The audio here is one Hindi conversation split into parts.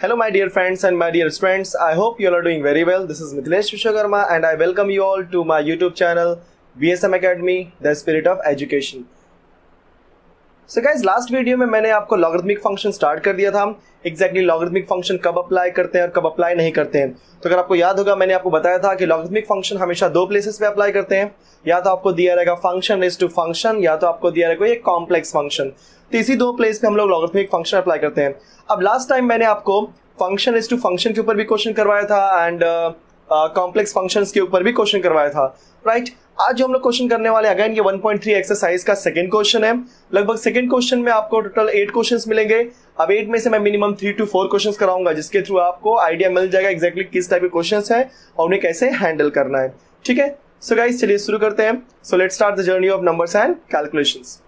Hello my dear friends and my dear friends, I hope you all are doing very well. This is Mithilesh Vishwakarma and I welcome you all to my YouTube channel VSM Academy, The Spirit of Education. So guys, last video में मैंने आपको लॉगरिथमिक फंक्शन स्टार्ट कर दिया था. एग्जैक्टली लॉगरिथमिक फंक्शन कब अप्लाई करते हैं और कब अप्लाई नहीं करते हैं. तो अगर आपको याद होगा, मैंने आपको बताया था कि लॉगरिथमिक फंक्शन हमेशा दो प्लेसेस पे अप्लाई करते हैं. या तो आपको दिया रहेगा फंक्शन रेज़ टू फंक्शन, या तो आपको दिया रहेगा एक कॉम्प्लेक्स फंक्शन. तो इसी दो प्लेस पे हम लोग लॉगरिथमिक फंक्शन अप्लाई करते हैं. अब लास्ट टाइम मैंने आपको फंक्शन रेज़ टू फंक्शन के ऊपर भी क्वेश्चन करवाया था एंड कॉम्प्लेक्स फंक्शंस के ऊपर भी क्वेश्चन करवाया था, राइट. आज जो हम लोग क्वेश्चन करने वाले हैं, अगेन ये 1.3 एक्सरसाइज का सेकंड क्वेश्चन है. लगभग सेकंड क्वेश्चन में आपको टोटल 8 क्वेश्चंस मिलेंगे. अब 8 में से मैं मिनिमम 3 to 4 क्वेश्चंस कराऊंगा, जिसके थ्रू आपको आइडिया मिल जाएगा एग्जैक्टली किस टाइप के क्वेश्चंस है और उन्हें कैसे हैंडल करना है. ठीक है, सो गाइस चलिए शुरू करते हैं. So let's start the journey of numbers and calculations.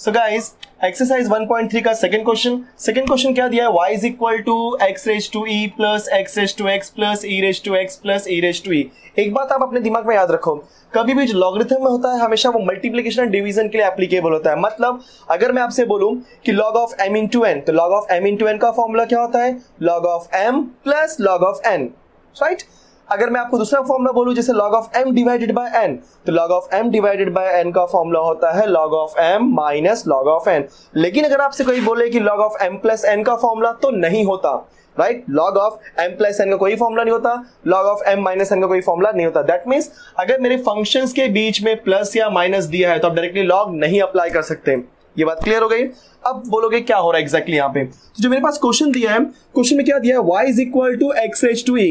So guys, exercise 1.3 का सेकंड क्वेश्चन क्या दिया है? y is equal to x raised to e plus x raised to x plus e raised to x plus e raised to e. एक बात आप अपने दिमाग में याद रखो, कभी भी जो लॉगरिथम में होता है हमेशा वो मल्टीप्लिकेशन एंड डिवीजन के लिए एप्लीकेबल होता है. मतलब अगर मैं आपसे बोलूं कि log of m into n, तो log of m into n का फॉर्मूला क्या होता है? log of m plus log of n, right. अगर मैं आपको दूसरा फॉर्मूला बोलूं जैसे log of m divided by n, तो log of m divided by n का फॉर्मूला होता है log of m minus log of n. लेकिन अगर आपसे कोई बोले कि log of m plus n का फॉर्मूला, तो नहीं होता, right. log of m plus n का कोई फॉर्मूला नहीं होता, log of m minus n का कोई फॉर्मूला नहीं होता. दैट मीन्स अगर मेरे फंक्शंस के बीच में प्लस या माइनस दिया है तो आप डायरेक्टली log नहीं अप्लाई कर सकते. ये बात क्लियर हो गई. अब बोलोगे क्या हो रहा है एग्जैक्टली यहाँ पे. तो जो मेरे पास क्वेश्चन दिया है, क्वेश्चन में क्या दिया है? y is equal to x raise to e.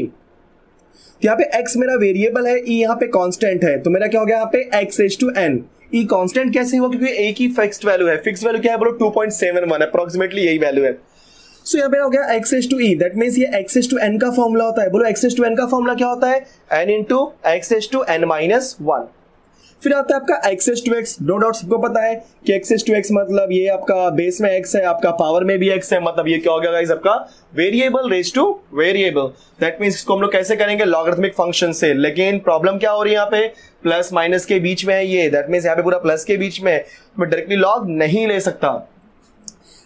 यहाँ पे x मेरा वेरिएबल है, e यहाँ पे कांस्टेंट है, तो मेरा क्या हो गया यहाँ पे x raise to n. e constant कैसे हुआ? क्योंकि a की फिक्स्ड वैल्यू है. फिक्स्ड वैल्यू क्या है बोलो? 2.71 अप्रोक्सीमेटली यही वैल्यू है. सो यहाँ पे हो गया x raise to e. That means ये x रेज टू n का फॉर्मूला होता है. बोलो x रेज टू n का फॉर्मूला क्या होता है? n into x raise to n minus 1. फिर आता है आपका x raise to x. No doubt सबको पता है कि x रेज टू x मतलब ये आपका बेस में x है, आपका पावर में भी x है, मतलब ये क्या हो गया गाइस? आपका variable raise to variable. That means इसको हम लोग कैसे करेंगे? लॉगरिथमिक फंक्शन से. लेकिन प्रॉब्लम क्या हो रही है यहाँ पे? प्लस माइनस के बीच में है ये. दैट मींस यहाँ पे पूरा प्लस के बीच में, मैं डायरेक्टली लॉग नहीं ले सकता.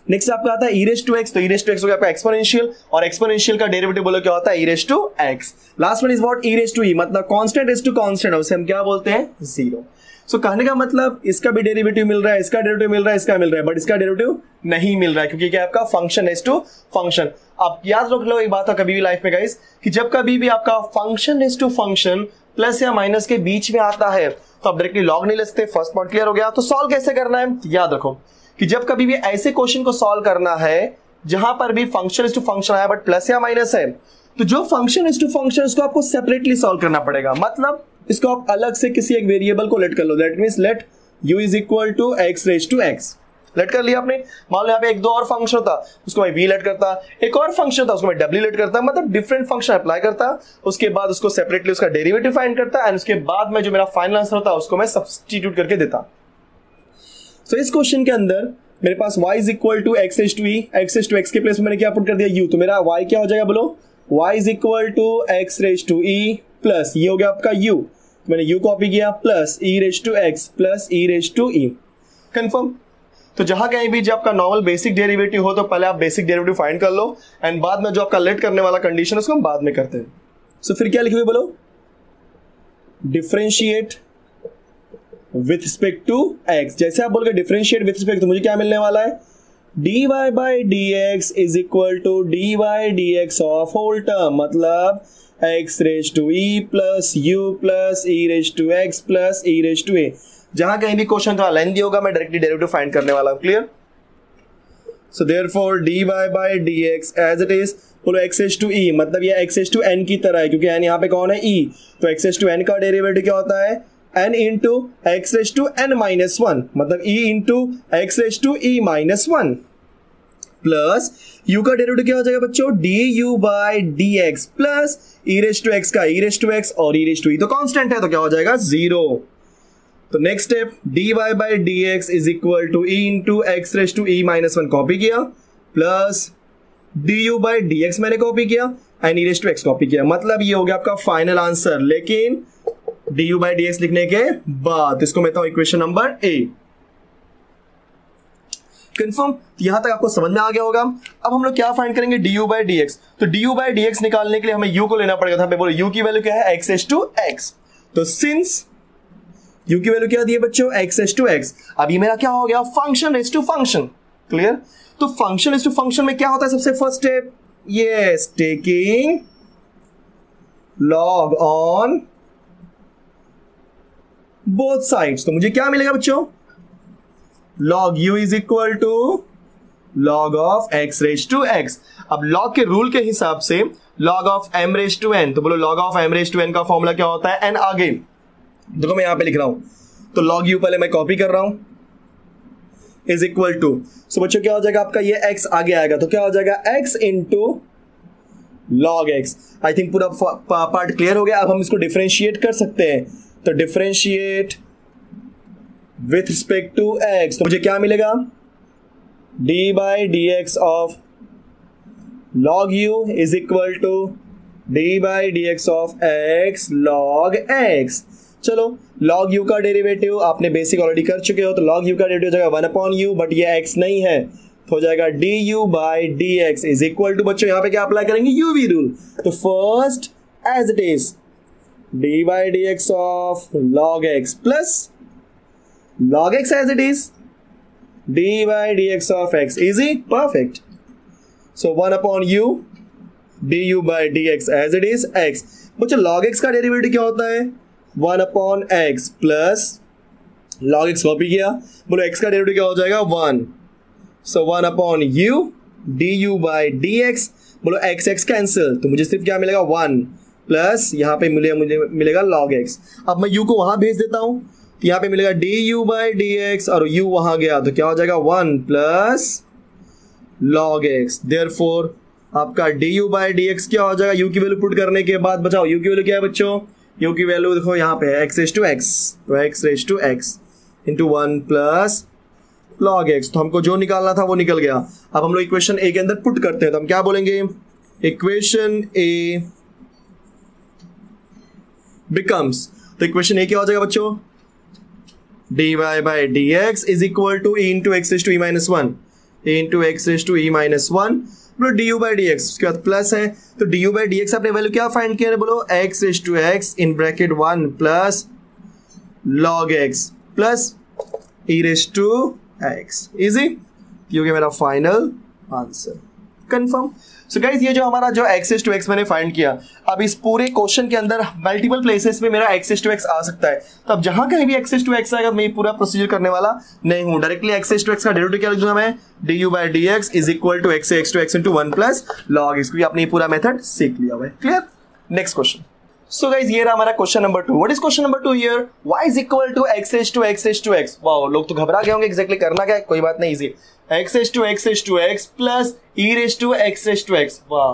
नेक्स्ट आपका आता है e रेज टू x. तो e रेज टू x हो गया आपका एक्सपोनेंशियल, और एक्सपोनेंशियल का डेरिवेटिव बोलो क्या होता है? e raise to x. Last one is what? e raise to e, मतलब कांस्टेंट रेज टू कांस्टेंट, उसे हम क्या बोलते हैं? जीरो. सो कहने का मतलब इसका भी डेरिवेटिव मिल रहा है, इसका डेरिवेटिव मिल रहा है, इसका मिल रहा है, बट इसका डेरिवेटिव नहीं मिल रहा है क्योंकि क्या आपका फंक्शन रेज टू फंक्शन. आप याद रख लो एक बात कभी भी लाइफ में गाइस, कि जब कभी भी आपका function raise to function plus या माइनस के बीच में आता है तो आप डायरेक्टली लॉग नहीं ले सकते. फर्स्ट पॉइंट क्लियर हो गया. तो सॉल्व कैसे करना है याद रखो, कि जब कभी भी ऐसे क्वेश्चन को सॉल्व करना है जहां पर भी फंक्शन रेज टू फंक्शन आया बट प्लस या माइनस है, तो जो फंक्शन रेज टू फंक्शन उसको आपको सेपरेटली सॉल्व करना पड़ेगा. मतलब इसको आप अलग से किसी एक वेरिएबल को लेट कर लो. That means let u is equal to x raise to x. Let कर लिया आपने. मान लो यहाँ पे एक दो और फंक्शन होता, उसको मैं v लेट करता, एक और फंक्शन था उसको मैं w लेट करता, मतलब डिफरेंट फंक्शन अप्लाई करता, उसके बाद उसको सेपरेटली उसका डेरिवेटिव फाइंड करता, एंड उसके बाद में जो मेरा फाइनल आंसर होता उसको मैं सब्स्टिट्यूट करके देता. सो इस क्वेश्चन के अंदर मेरे पास y is equal to x raise to e. x raise to x के प्लेस में मैंने क्या पुट कर दिया? u. तो मेरा y क्या हो जाएगा बोलो? y is equal to x raise to e plus ये हो गया आपका u. मैंने u कॉपी किया plus e raise to x plus e raise to e. Confirm. तो जहां कहीं भी जब आपका नॉर्मल बेसिक डेरिवेटिव हो तो पहले आप बेसिक डेरिवेटिव फाइंड कर लो, एंड बाद में जो आपका लेट करने वाला कंडीशन उसको हम बाद में करते हैं. सो फिर क्या लिखोगे बोलो? Differentiate with respect to x. जैसे आप बोलोगे डिफरेंशिएट विथ रिस्पेक्ट, तो मुझे क्या मिलने वाला है? dy by dx is equal to dy dx of whole term, मतलब x raise to e plus u plus e raise to x plus e raise to a. जहां कहीं भी क्वेश्चन थोड़ा लेंथी होगा मैं डायरेक्टली डेरिवेटिव फाइंड करने वाला हूं. Clear. So therefore dy by dx as it is. बोलो x रेज टू e, मतलब ये x रेज टू n की तरह है क्योंकि n यहाँ पे कौन है? e. तो x रेज टू n का डेरिवेटिव क्या होता है? n into x raise to n minus 1, मतलब e into x raise to e minus 1 plus u का डेरिवेटिव क्या हो जाएगा बच्चों? du by dx plus e raise to x का e रेज टू x और e रेज टू e तो कांस्टेंट है, तो क्या हो जाएगा? जीरो. तो next step dy by dx is equal to e into x raise to e minus 1 copy किया, प्लस du बाय dx मैंने कॉपी किया and e raise to x copy किया. मतलब ये हो गया आपका फाइनल आंसर. लेकिन du बाय dx लिखने के बाद इसको मैं कहता हूं इक्वेशन नंबर ए. कंफर्म? यहां तक आपको समझ में आ गया होगा। अब हम लोग क्या फाइंड करेंगे, du बाई डी एक्स। तो du बाई डी एक्स निकालने के लिए हमें u को लेना पड़ेगा था। बोलो u की वैल्यू क्या है, x एस टू एक्स। तो सिंस u की वैल्यू क्या दी है बच्चों, x एस टू एक्स। अब ये मेरा क्या हो गया, function as to function. Clear? तो फंक्शन एस टू फंक्शन में क्या होता है, सबसे first step, yes, taking log on both sides. तो मुझे क्या मिलेगा बच्चों, log u is equal to log of x raise to x। अब log के रूल के हिसाब से log of m raise to n, तो बोलो log of m raise to n का फॉर्मूला क्या होता है, n आगे। देखो मैं यहां पे लिख रहा हूं, तो log u पहले मैं कॉपी कर रहा हूं, इज इक्वल टू, सो बच्चों क्या हो जाएगा आपका, ये x आगे आएगा तो क्या हो जाएगा, x into log x। I think पूरा पार्ट क्लियर हो गया। अब हम इसको डिफरेंशिएट कर सकते हैं, तो differentiate with respect to x, तो मुझे क्या मिलेगा, d by D X of log u is equal to d by D X of x log x। चलो log u का डेरिवेटिव आपने बेसिक ऑलरेडी कर चुके हो, तो log u का डेरिवेटिव हो जाएगा 1/u, बट ये x नहीं है तो हो जाएगा du by D X is equal to, बच्चों यहां पे क्या अप्लाई करेंगे, uv रूल। तो first as it is d by D X of log x plus log x as it is d by dx of x, easy, perfect। so 1/u du by dx as it is x। बच्चों log x का डेरिवेटिव क्या होता है, 1/x plus log x copy किया, बोलो x का डेरिवेटिव क्या हो जाएगा, 1। so 1/u du by dx, बोलो x x कैंसिल, तो मुझे सिर्फ क्या मिलेगा, 1 प्लस यहाँ पे मुझे मिलेगा log x। अब मैं u को वहां भेज देता हूं, यहाँ पे मिलेगा du बाई डी एक्स और u वहां गया तो क्या हो जाएगा, 1 प्लस log x। देयरफॉर आपका du बाई डी एक्स क्या हो जाएगा, u की वैल्यू पुट करने के बाद बचाओ, u की वैल्यू क्या है बच्चों, u की वैल्यू देखो यहाँ पे x रेज टू x, तो x raise to x into 1 plus log x। तो हमको जो निकालना था वो निकल गया। अब हम लोग इक्वेशन ए के अंदर पुट करते हैं, तो हम क्या बोलेंगे, इक्वेशन ए बिकम्स, तो इक्वेशन ए क्या हो जाएगा बच्चों, dy by dx is equal to e into x raised to e minus 1, e into x raised to e minus 1, बोलो du by dx, उसके बाद प्लस है, तो du by dx आपने वैल्यू क्या फाइंड किया है, बोलो x raised to x in bracket 1 plus log x plus e raised to x, easy. ये हो गया मेरा फाइनल आंसर, कंफर्म। सो गाइस ये जो हमारा जो x is to x मैंने फाइंड किया, अब इस पूरे क्वेश्चन के अंदर मल्टीपल प्लेसेस में मेरा x is to x आ सकता है, तो अब जहां कहीं भी x is to x आएगा तो मैं ये पूरा प्रोसीजर करने वाला नहीं हूं, directly x is to x का डेरिवेटिव क्या लिख दूंगा मैं, du by dx is equal to x to x into 1 plus log x, क्योंकि आपने ये पूरा मेथड सीख लिया हुआ है। Clear? Next question. So guys ये रहा हमारा question number 2। What is question number 2 here, y is equal to x raised to x raised to x। Wow, लोग तो घबरा गए होंगे एग्जैक्टली करना क्या है, कोई बात नहीं, easy, x raised to x plus e raised to x। वाह,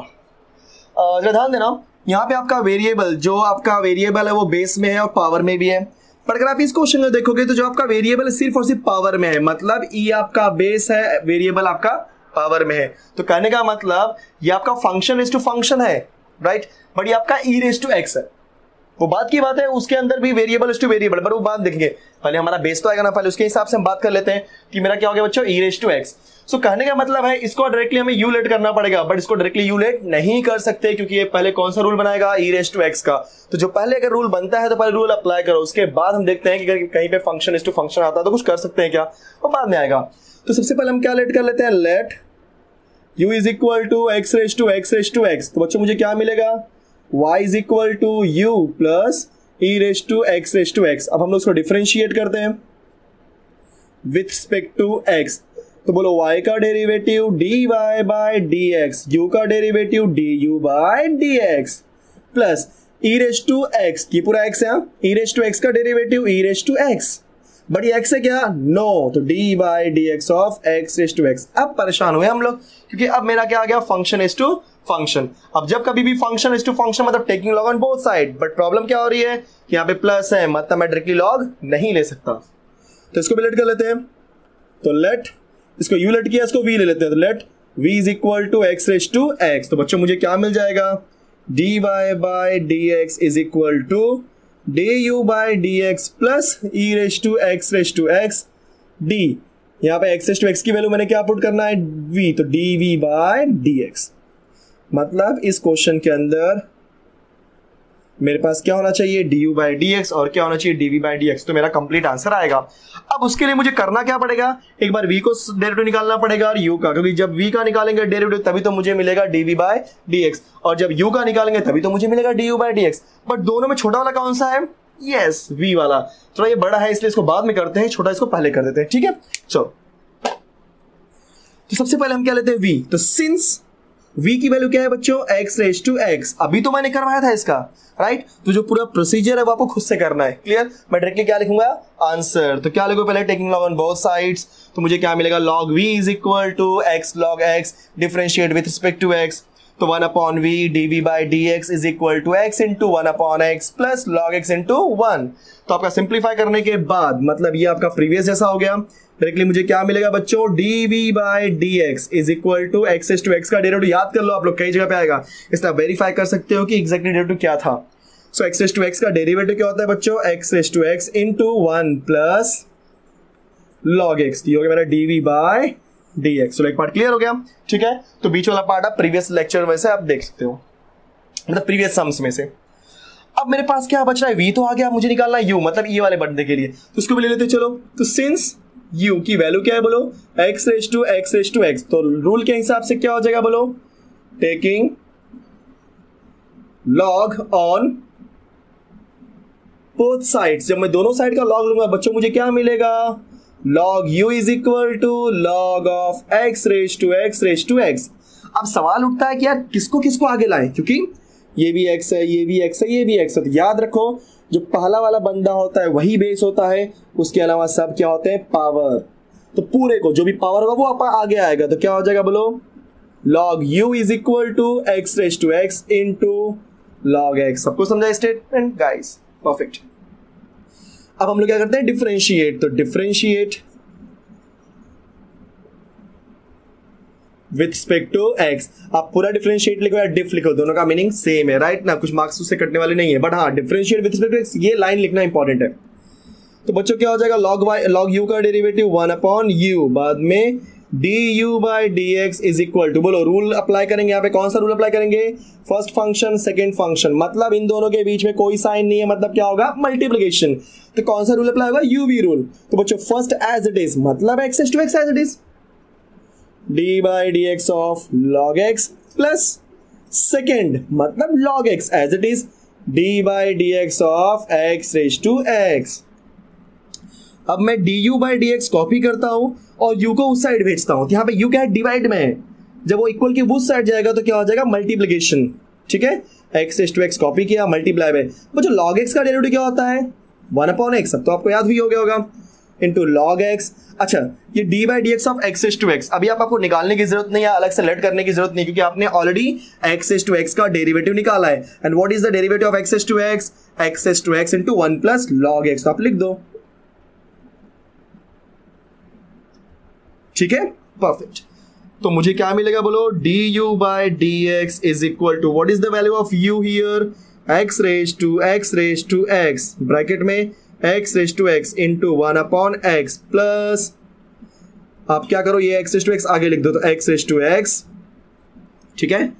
जरा ध्यान देना, यहाँ पे आपका वेरिएबल, जो आपका वेरिएबल है वो बेस में है और पावर में भी है, पर अगर आप इस क्वेश्चन में देखोगे तो जो आपका वेरिएबल सिर्फ और सिर्फ पावर में है, मतलब e आपका बेस है, वेरिएबल आपका पावर में है, तो कहने का मतलब ये आपका फंक्शन इज टू फंक्शन है, राइट, बट ये आपका e रेज टू x है। वो बात की बात है, उसके अंदर भी वेरिएबल इज टू वेरिएबल, पर वो बात देखेंगे, पहले हमारा बेस तो आएगा ना, पहले उसके हिसाब से हम बात कर लेते हैं कि मेरा क्या हो गया बच्चों, e रेज टू x। सो कहने का मतलब है इसको डायरेक्टली हमें u लेट करना पड़ेगा, बट इसको डायरेक्टली u लेट नहीं कर सकते, क्योंकि ये पहले कौन सा रूल बनाएगा, e रेज टू x का। तो जो पहले अगर रूल बनता है तो पहले रूल अप्लाई करो, उसके बाद हम देखते हैं कि कहीं पे फंक्शन इज टू फंक्शन आता है तो कुछ कर सकते हैं क्या, वो बाद में आएगा। तो सबसे पहले हम क्या लेट कर लेते हैं, let u is equal to x raise to x। तो बच्चों मुझे क्या मिलेगा, y is equal to u plus e raise to x। अब हम लोग इसको डिफरेंशिएट करते हैं विथ रिस्पेक्ट टू x, तो बोलो y का derivative dy by dx, u का derivative du by dx plus e raise to x, ये पूरा x है, e रेज टू x का derivative e raise to x, but ये x है क्या, नो, तो d by dx of x raise to x। अब परेशान हुए हम लोग, क्योंकि अब मेरा क्या आ गया, फंक्शन इज टू फंक्शन। अब जब कभी भी फंक्शन इज टू फंक्शन मतलब taking log on both side, but problem क्या हो रही है, यहाँ पे प्लस है, मतलब मैं डायरेक्टली लॉग नहीं ले सकता, तो इसको भी लेट कर लेते हैं। तो लेट, इसको u लेट किया, इसको v ले लेते हैं, तो let v is equal to x raise to x। तो बच्चों मुझे क्या मिल जाएगा, dy by dx is equal to du by dx plus e raise to x d। यहाँ पे x रेज टू एक्स की वैल्यू मैंने क्या पुट करना है, v, तो dv बाय dx। मतलब इस क्वेश्चन के अंदर मेरे पास क्या होना चाहिए, du बाई dx और क्या होना चाहिए, dv बाई dx। तो मेरा कंप्लीट आंसर आएगा। अब उसके लिए मुझे करना क्या पड़ेगा, एक बार v को डेरिवेटिव निकालना पड़ेगा और u का, क्योंकि जब v का निकालेंगे डेरिवेटिव तभी तो मुझे मिलेगा dv बाई dx, और जब u का निकालेंगे तभी तो मुझे मिलेगा du बाई dx। बट दोनों में छोटा वाला कौन सा है, यस v वाला। थोड़ा ये बड़ा है इसलिए इसको बाद में करते हैं, छोटा इसको पहले कर देते हैं, ठीक है। चलो तो सबसे पहले हम क्या लेते हैं, v। तो सिंस v की वैल्यू क्या है बच्चों, x रेज टू x। अभी तो मैंने करवाया था इसका, राइट। तो जो पूरा प्रोसीजर है वो आपको खुद से करना है, क्लियर। मैं डायरेक्टली क्या लिखूंगा, आंसर। तो क्या लिखो पहले, taking log on both sides. तो मुझे क्या मिलेगा, log v is equal to x log x, differentiate with respect to x। तो 1 upon v dv by dx is equal to x into 1 upon x plus log x into 1। तो आपका सिंप्लीफाई करने के बाद मतलब ये आपका प्रीवियस जैसा हो गया। डायरेक्टली मुझे क्या मिलेगा बच्चों, dv by dx is equal to x raise to x का डेरिवेटिव याद कर लो आप लोग, कई जगह पे आएगा, इसलिए वेरीफाई कर सकते हो कि एग्जैक्टली डेरिवेटिव क्या था। So x raise to x का डेरिवेटिव क्या होता है बच्चों, x raise to x into 1 plus log x। ये हो गया मेरा dv बाई dx। तो एक पार्ट क्लियर हो गया, ठीक है। तो बीच वाला पार्ट आप प्रीवियस लेक्चर में से आप देख सकते हो, मतलब प्रीवियस सम्स में से। अब मेरे पास क्या बच रहा है, v तो आ गया, मुझे निकालना है u, मतलब ये वाले बंदे के लिए। तो उसको भी ले लेते चलो। तो सिंस u की वैल्यू क्या है बोलो, x रेज टू x। तो रूल के हिसाब से क्या हो जाएगा बोलो, taking log on both sides. जब मैं दोनों साइड का log लूंगा बच्चों मुझे क्या मिलेगा, log u is equal to log of x raise to x। अब सवाल उठता है कि यार किसको किसको आगे लाएं, क्योंकि ये भी x है, ये भी x है, ये भी x है। तो याद रखो जो पहला वाला बंदा होता है वही बेस होता है, उसके अलावा सब क्या होते हैं, पावर। तो पूरे को जो भी पावर होगा वो आप आगे आएगा। तो क्या हो जाएगा बोलो, log u is equal to x raise to x into log x। सबको समझा स्टेटमेंट गाइस, परफेक्ट। अब हम लोग क्या करते हैं, डिफरेंशिएट। तो differentiate with respect to x। आप पूरा डिफरेंशिएट लिखो या डिफ लिखो, दोनों का मीनिंग सेम है, राइट ना, कुछ मार्क्स उससे कटने वाले नहीं है। बट हाँ, differentiate with respect to x ये लाइन लिखना इंपॉर्टेंट है। तो बच्चों क्या हो जाएगा, log u का डेरिवेटिव 1 अपॉन u, बाद में du by dx is equal to, बोलो रूल अप्लाई करेंगे यहाँ पे, कौन सा रूल अप्लाई करेंगे, फर्स्ट फंक्शन सेकंड फंक्शन। मतलब इन दोनों के बीच में कोई साइन नहीं है, मतलब क्या होगा, मल्टीप्लिकेशन। तो कौन सा रूल अप्लाई होगा, uv रूल। तो बच्चों फर्स्ट एज इट इज, मतलब x raise to x as it is, d by dx of log x plus second मतलब log x as it is, d by dx of x raise to x। अब मैं du बाई dx कॉपी करता हूं और u को उस साइड भेजता हूं। यहाँ पे u क्या है, डिवाइड में है, जब वो इक्वल की उस साइड जाएगा तो क्या हो जाएगा, मल्टीप्लिकेशन, ठीक है। x raise to x copy किया, मल्टीप्लाई में। वो जो log x का डेरिवेटिव क्या होता है, 1 अपॉन x। अब तो आपको याद भी हो गया होगा, इंटू log x। अच्छा, ये d by dx of x raise to x, अभी आपको निकालने की जरूरत नहीं है, अलग से लेट करने की जरूरत नहीं, क्योंकि आपने already x raise to x का डेरिवेटिव निकाला है। And what is the derivative of x raise to x into 1 plus log x। तो आप लिख दो, ठीक है, परफेक्ट। तो मुझे क्या मिलेगा बोलो, du by dx is equal to, what is the value of u here, x raise to x, bracket में x raise to x into 1 upon x plus, आप क्या करो, ये x रेज टू x आगे लिख दो, तो x रेज टू x, ठीक है,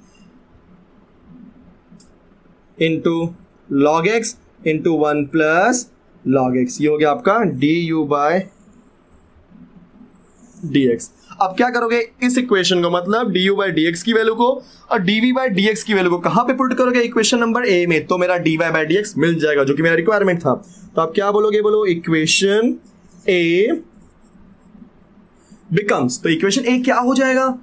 into log x into 1 plus log x। ये हो गया आपका du बाय dx। अब क्या करोगे, इस इक्वेशन को, मतलब du बाई dx की वैल्यू को और dv बाई dx की वैल्यू को कहां पे पुट करोगे, इक्वेशन नंबर ए में। तो मेरा dy बाई dx मिल जाएगा, जो कि मेरा रिक्वायरमेंट था। तो आप क्या बोलोगे, बोलो इक्वेशन ए बिकम्स, तो इक्वेशन ए क्या हो जाएगा,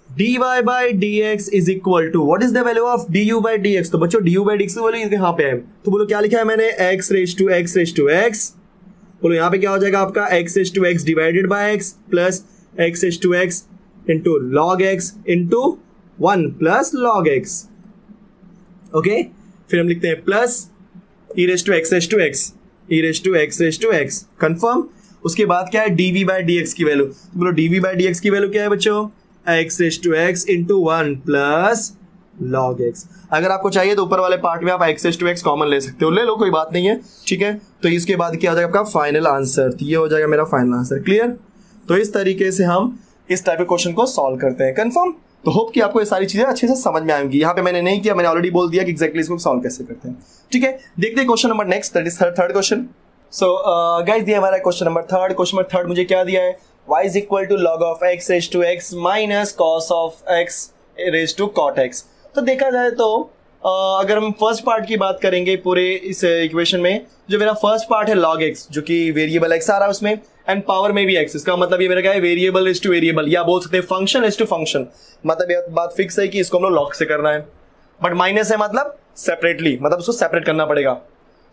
dy by dx is equal to, what is the value of du by dx। तो बच्चों du बाई dx की वैल्यू यहाँ पे है, तो बोलो क्या लिखा है मैंने, x रेज टू x। बोलो यहाँ पे क्या हो जाएगा आपका, x raise to x divided by x plus x raise to x into log x into 1 plus log x। Okay, फिर हम लिखते हैं plus e raise to x confirm. उसके बाद क्या है, dv बाई dx की वैल्यू। तो बोलो dv बाई dx की वैल्यू क्या है बच्चों, x raise to x into 1 plus log x। अगर आपको चाहिए तो ऊपर वाले पार्ट में आप x raise to x common ले सकते हो, ले लो कोई बात नहीं है, ठीक है। तो इसके बाद क्या हो जाएगा आपका फाइनल आंसर, तो ये हो जाएगा मेरा फाइनल आंसर। क्लियर? तो इस तरीके से हम इस टाइप के क्वेश्चन को सॉल्व करते हैं। कंफर्म? तो होप कि आपको ये सारी चीजें अच्छे से समझ में आएंगी। यहाँ पे मैंने नहीं किया, मैंने ऑलरेडी बोल दिया कि एग्जैक्टली इसको सॉल्व कैसे करते हैं, ठीक है। देखते हैं question number next, that is third question. So guys दिया हमारा question number third. Question number third मुझे क्या दिया है, y is equal to log of x raise to x minus cos of x raise to cot x। तो देखा जाए तो अगर हम फर्स्ट पार्ट की बात करेंगे पूरे इस इक्वेशन में, जो मेरा फर्स्ट पार्ट है log x, जो कि वेरिएबल x आ रहा है उसमें, एंड पावर में भी x, इसका मतलब ये मेरा क्या है, वेरिएबल इज टू वेरिएबल, या बोल सकते हैं फंक्शन इज टू फंक्शन। मतलब ये बात फिक्स है कि इसको हम लोग लॉग से करना है, बट माइनस है मतलब सेपरेटली, मतलब उसको सेपरेट करना पड़ेगा।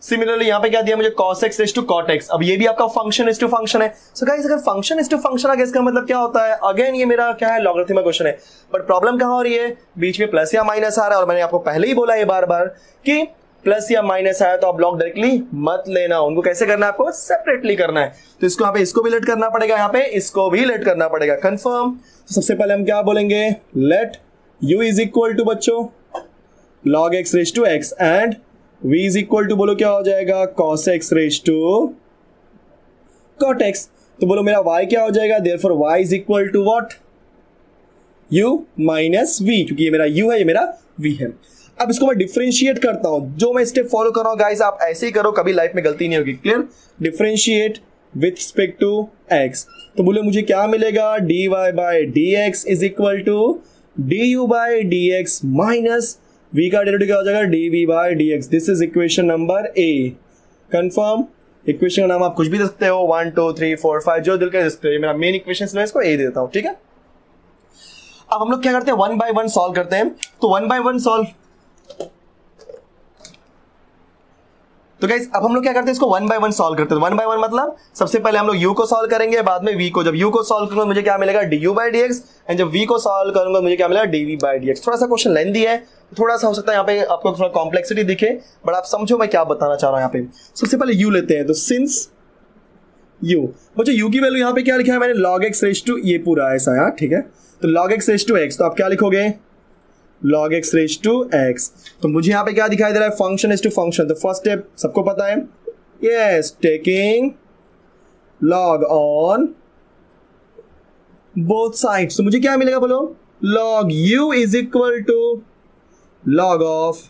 सिमिलरली यहाँ पे क्या दिया मुझे, cos x raise to cot x। अब ये भी आपका फंक्शन इज टू फंक्शन है। सो गाइस अगर फंक्शन इज टू फंक्शन आ गया, इसका मतलब क्या होता है, अगेन ये मेरा क्या है, लॉगरिथमिक क्वेश्चन है। बट प्रॉब्लम कहाँ हो रही है, बीच में प्लस या माइनस आ रहा है, और मैंने आपको पहले ही बोला है बार बार कि प्लस या माइनस आया तो आप लॉग डायरेक्टली मत लेना, उनको कैसे करना है, आपको सेपरेटली करना है। तो इसको यहाँ पे इसको भी लेट करना पड़ेगा, यहाँ पे इसको भी लेट करना पड़ेगा। कंफर्म? तो सबसे पहले हम क्या बोलेंगे, let u is equal to बच्चों log x raise to x and v is equal to, बोलो क्या हो जाएगा, cos x raise to cot x। तो बोलो मेरा y क्या हो जाएगा, therefore y is equal to what, u minus v, क्योंकि ये मेरा u है, ये मेरा v है। अब इसको मैं डिफरेंशिएट करता हूं, जो मैं स्टेप फॉलो कर रहा हूं गाइस, आप ऐसे ही करो, कभी लाइफ में गलती नहीं होगी। Clear? Differentiate with respect to x। तो बोले मुझे क्या मिलेगा, dy by dx is equal to du by dx minus v का डेरिवेटिव क्या हो जाएगा, dv by dx। This is equation number A. Confirm? Equation का नाम आप कुछ भी दे सकते हो, 1 2 3 4 5, जो दिल कर सकते हो। मेरा मेन इक्वेशन है, इसको ए देता हूं, ठीक है। अब हम लोग क्या करते हैं, वन बाय वन सॉल्व करते हैं। तो वन बाय वन सॉल्व, तो गाइस अब हम लोग क्या करते हैं, इसको वन बाय वन सॉल्व करते हैं। वन बाय वन मतलब सबसे पहले हम लोग u को सॉल्व करेंगे, बाद में v को। जब u को सॉल्व करूंगा मुझे क्या मिलेगा, du बाय dx, एंड जब v को सॉल्व करूंगा मुझे क्या मिलेगा, dv बाय dx। थोड़ा सा क्वेश्चन लेंथी है, थोड़ा सा हो सकता है यहाँ पे आपको थोड़ा कॉम्प्लेक्सिटी दिखे, बट आप समझो मैं क्या बताना चाह रहा हूँ। यहाँ पे सबसे पहले u लेते हैं, तो सिंस u, बच्चों u की वैल्यू यहाँ पे क्या लिखा है मैंने, log x रेज टू, ये पूरा ऐसा यार, ठीक है। तो log x raise to x, तो आप क्या लिखोगे, log x raise to x। तो मुझे यहाँ पे क्या दिखाई दे रहा है, फंक्शन इज टू फंक्शन। तो फर्स्ट स्टेप सबको पता है, yes, taking log on both sides. तो मुझे क्या मिलेगा बोलो, log u is equal to log of